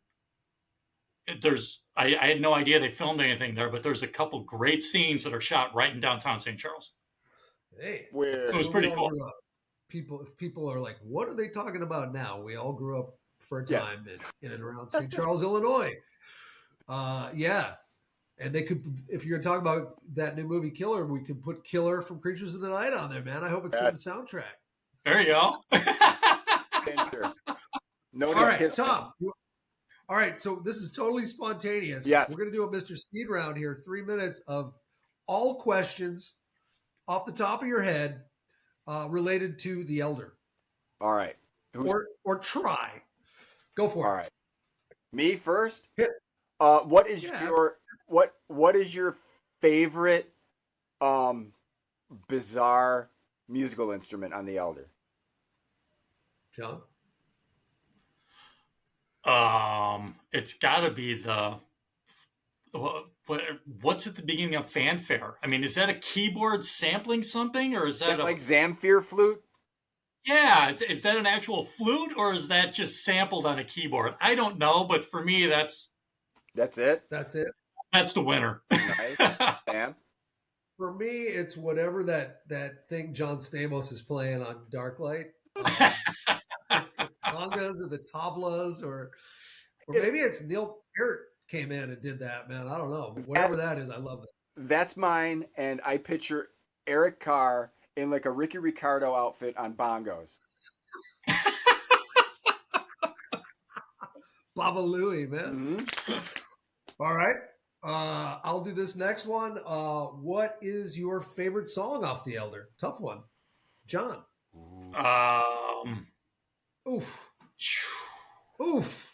I had no idea they filmed anything there, but there's a couple great scenes that are shot right in downtown St. Charles. Hey, so it was pretty cool. If people are like, what are they talking about now? We all grew up for a time in and around St. Charles, Illinois. And they could, if you're talking about that new movie Killer, we could put Killer from Creatures of the Night on there, man. I hope it's in the soundtrack. There you go. All right, Tom. All right, so this is totally spontaneous. Yes. We're going to do a Mr. Speed round here, 3 minutes of all questions off the top of your head related to The Elder. All right. Or try. Go for it. All right. Me first? Hit. What is your favorite bizarre musical instrument on the Elder? John? It's got to be the what's at the beginning of fanfare? I mean, is that a keyboard sampling something, or is Is that that a like Zamfir flute? yeah? Is that an actual flute, or is that just sampled on a keyboard? I don't know, but for me, That's it. That's it. that's the winner. Nice, Sam. For me, it's whatever that thing John Stamos is playing on Darklight. The congas or the tablas, or It, maybe it's Neil Peart came in and did that, man. I don't know. But that, whatever that is, I love it. that's mine, and I picture Eric Carr in like a Ricky Ricardo outfit on bongos. Baba Louie, man. Mm-hmm. All right. I'll do this next one. What is your favorite song off The Elder? Tough one. John. um, Oof. Oof.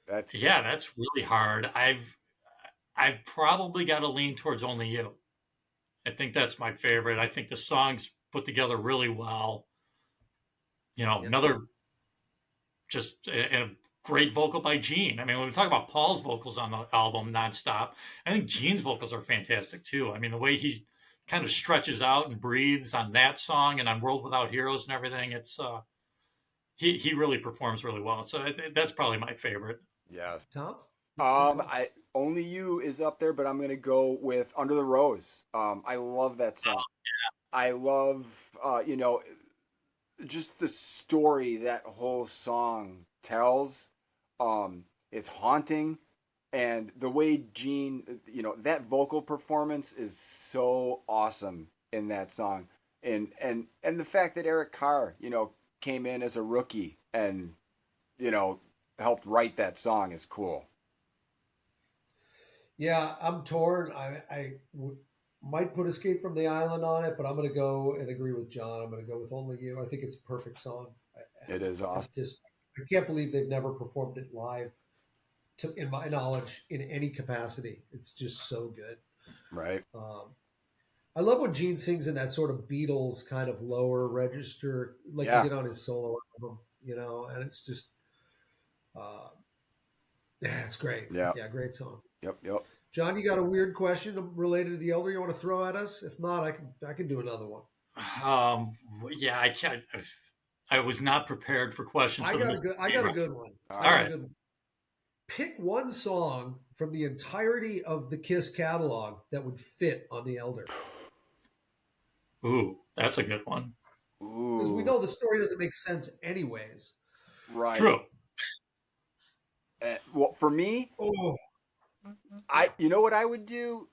That's yeah, that's really hard. I've probably got to lean towards Only You. I think that's my favorite. I think the song's put together really well. You know, Yep. another just a great vocal by Gene. I mean, when we talk about Paul's vocals on the album nonstop, I think Gene's vocals are fantastic too. I mean, the way he kind of stretches out and breathes on that song and on World Without Heroes and everything, it's he really performs really well. So that's probably my favorite. yes. Tom? I Only You is up there, but I'm gonna go with Under the Rose. I love that song. I love just the story that whole song tells. It's haunting, and the way Gene, that vocal performance is so awesome in that song, and the fact that Eric Carr, came in as a rookie and you know helped write that song is cool. Yeah, I'm torn. Might put Escape from the Island on it, but I'm going to go and agree with John. I'm going to go with Only You. I think it's a perfect song. It is awesome. I can't believe they've never performed it live, in my knowledge, in any capacity. It's just so good. Right. I love when Gene sings in that sort of Beatles kind of lower register, like Yeah. he did on his solo album, and it's just, yeah, it's great. Yeah. Yeah, great song. Yep. John, you got a weird question related to the Elder you want to throw at us? If not, I can do another one. Yeah, I can't. I was not prepared for questions. I got a good one. All I got right. a good one. Pick one song from the entirety of the Kiss catalog that would fit on the Elder. Ooh, that's a good one. Because we know the story doesn't make sense anyways. Right. True. Well, for me, Oh, you know what I would do?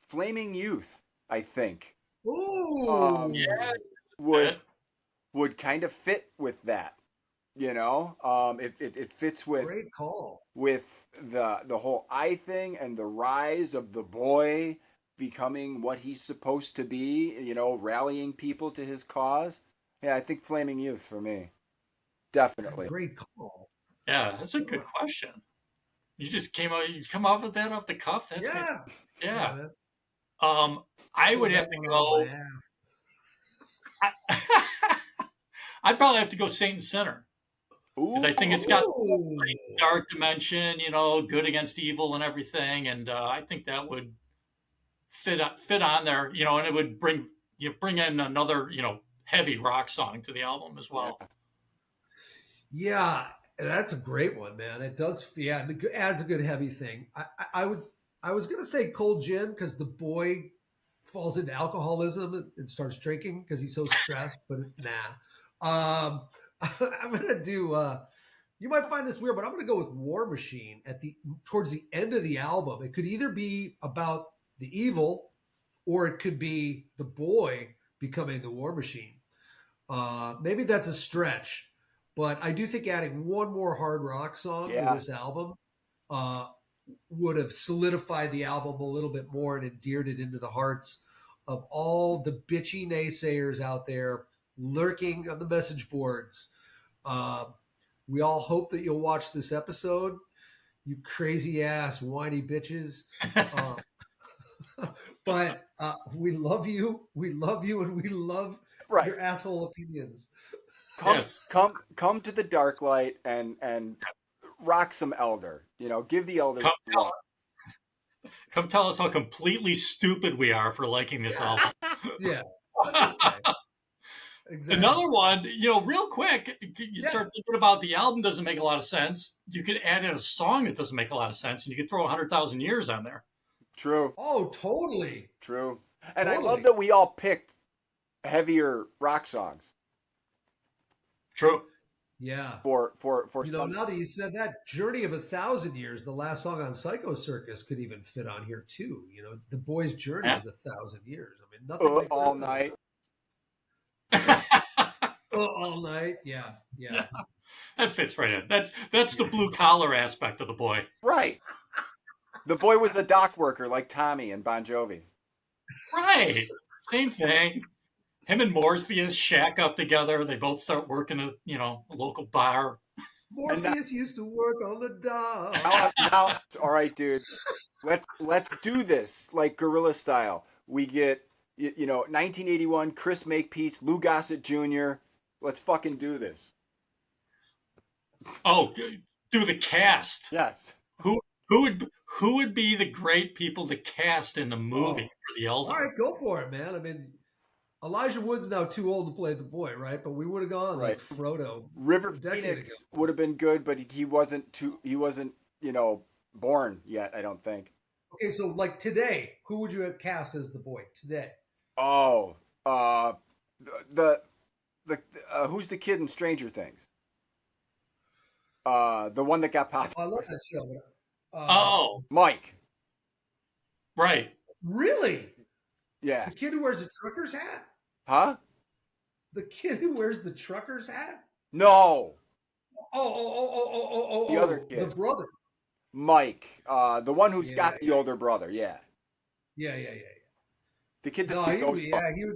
Flaming Youth, I think, ooh, Yeah. would kind of fit with that. It fits great call. with the whole I thing and the rise of the boy becoming what he's supposed to be, rallying people to his cause. Yeah, I think Flaming Youth for me. Definitely. Great call. Yeah, that's a good question. You come off with that off the cuff. That's Yeah. yeah. man. I would Pulled have that to one go. out of my ass. I'd probably have to go Saint and Sinner because I think it's got Ooh. dark dimension, good against evil and everything, and I think that would fit on there, and it would bring in another heavy rock song to the album as well. Yeah, that's a great one, man. It does, yeah, and it adds a good heavy thing. I was gonna say Cold Gin because the boy falls into alcoholism and starts drinking because he's so stressed, but nah. I'm gonna do. You might find this weird, but I'm gonna go with War Machine towards the end of the album. It could either be about the evil, or it could be the boy becoming the War Machine. Maybe that's a stretch, but I do think adding one more hard rock song to this album would have solidified the album a little bit more and endeared it into the hearts of all the bitchy naysayers out there lurking on the message boards. We all hope that you'll watch this episode, you crazy ass whiny bitches. But we love you. We love you, and we love Right. Your asshole opinions. Come to the dark light and rock some Elder. Give the Elder Come some love. Come tell us how completely stupid we are for liking this album. Yeah, that's okay. Exactly. Another one, real quick, you start thinking about the album doesn't make a lot of sense. You could add in a song that doesn't make a lot of sense, and you could throw 100,000 Years on there. True. Oh, totally. True. And Totally. I love that we all picked heavier rock songs. True. Yeah. For now that you said that, Journey of 1,000 Years, the last song on Psycho Circus, could even fit on here too. The boy's journey is 1,000 years. I mean, nothing makes all sense. night. All night. Yeah. That fits right in. That's the blue collar aspect of the boy. Right. The boy was a dock worker like Tommy and Bon Jovi. Right. Same thing. Him and Morpheus shack up together. They both start working at a local bar. Morpheus used to work on the dock. Now, all right, dude. Let's do this like guerrilla style. We get 1981 Chris Makepeace, Lou Gossett Jr. Let's fucking do this. Oh, do the cast. Yes. Who would be the great people to cast in the movie for the Elder? All right, go for it, man. I mean, Elijah Wood's now too old to play the boy, right? But we would have gone like Frodo. River Phoenix would have been good, but he wasn't born yet, I don't think. Okay, so like today, who would you have cast as the boy today? Oh, the who's the kid in Stranger Things? The one that got popped. I love that show. Mike. Right. Really? Yeah. The kid who wears a trucker's hat? Huh? The kid who wears the trucker's hat? No. Oh. The other kid. The brother. Mike. The one who's got the older brother. Yeah. Yeah. The kid. No, he would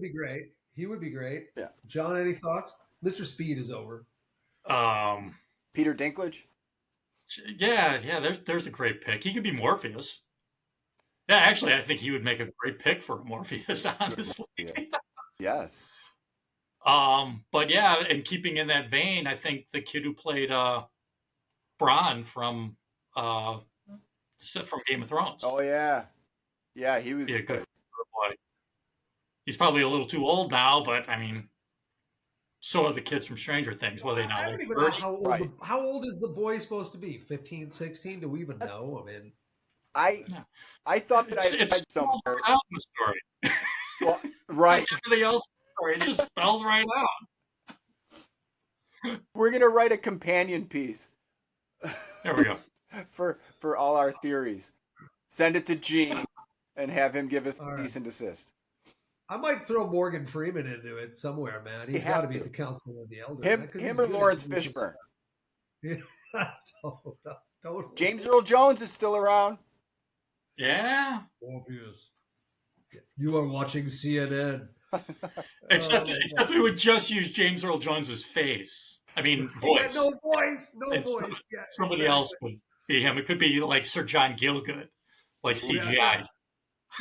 be great. He would be great. Yeah. John, any thoughts? Mr. Speed is over. Peter Dinklage. Yeah. There's a great pick. He could be Morpheus. Yeah, actually, I think he would make a great pick for Morpheus, honestly. Yes. But yeah, and keeping in that vein, I think the kid who played Bronn from Game of Thrones. Oh yeah, he was a good boy. He's probably a little too old now, but I mean, so are the kids from Stranger Things. What are they now? I don't even know how old is the boy supposed to be? 15, 16? Do we even know? I mean, I thought that I read somewhere out in the story. Well, right. Like everything else, it just spelled right out. We're gonna write a companion piece. There we go. for all our theories. Send it to Gene and have him give us a cease and desist. I might throw Morgan Freeman into it somewhere, man. He's got to be the Council of the Elder. Him or Lawrence Fishburne. Yeah, totally. James Earl Jones is still around. Yeah. Obvious. You are watching CNN. Except we would just use James Earl Jones's face. I mean, voice. Yeah, no voice. Somebody else would be him. It could be like Sir John Gielgud, like CGI.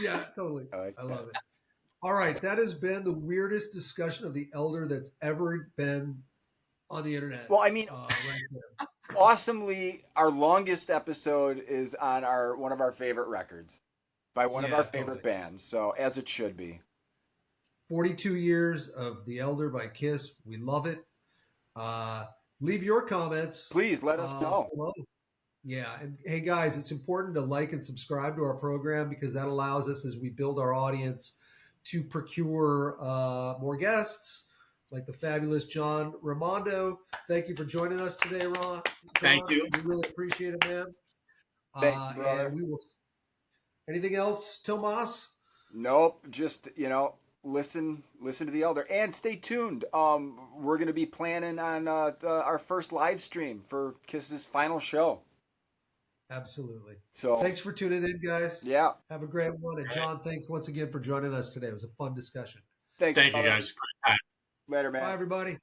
Yeah, totally. I love it. All right, that has been the weirdest discussion of the Elder that's ever been on the internet. Well, I mean, awesomely, our longest episode is on one of our favorite records by one of our favorite bands. So as it should be. 42 years of The Elder by Kiss. We love it. Leave your comments. Please let us know. Below. Yeah. And hey, guys, it's important to like and subscribe to our program because that allows us, as we build our audience, to procure more guests like the fabulous John Raimondo. Thank you for joining us today, Ron. Thank you. We really appreciate it, man. Thank you, brother. And we will. Anything else, Tomas? Nope. Just, listen to the Elder and stay tuned. We're going to be planning on our first live stream for Kiss's final show. Absolutely. So thanks for tuning in, guys. Yeah. Have a great one. And John, thanks once again for joining us today. It was a fun discussion. Thank you, guys. Great time. Later, man. Bye, everybody.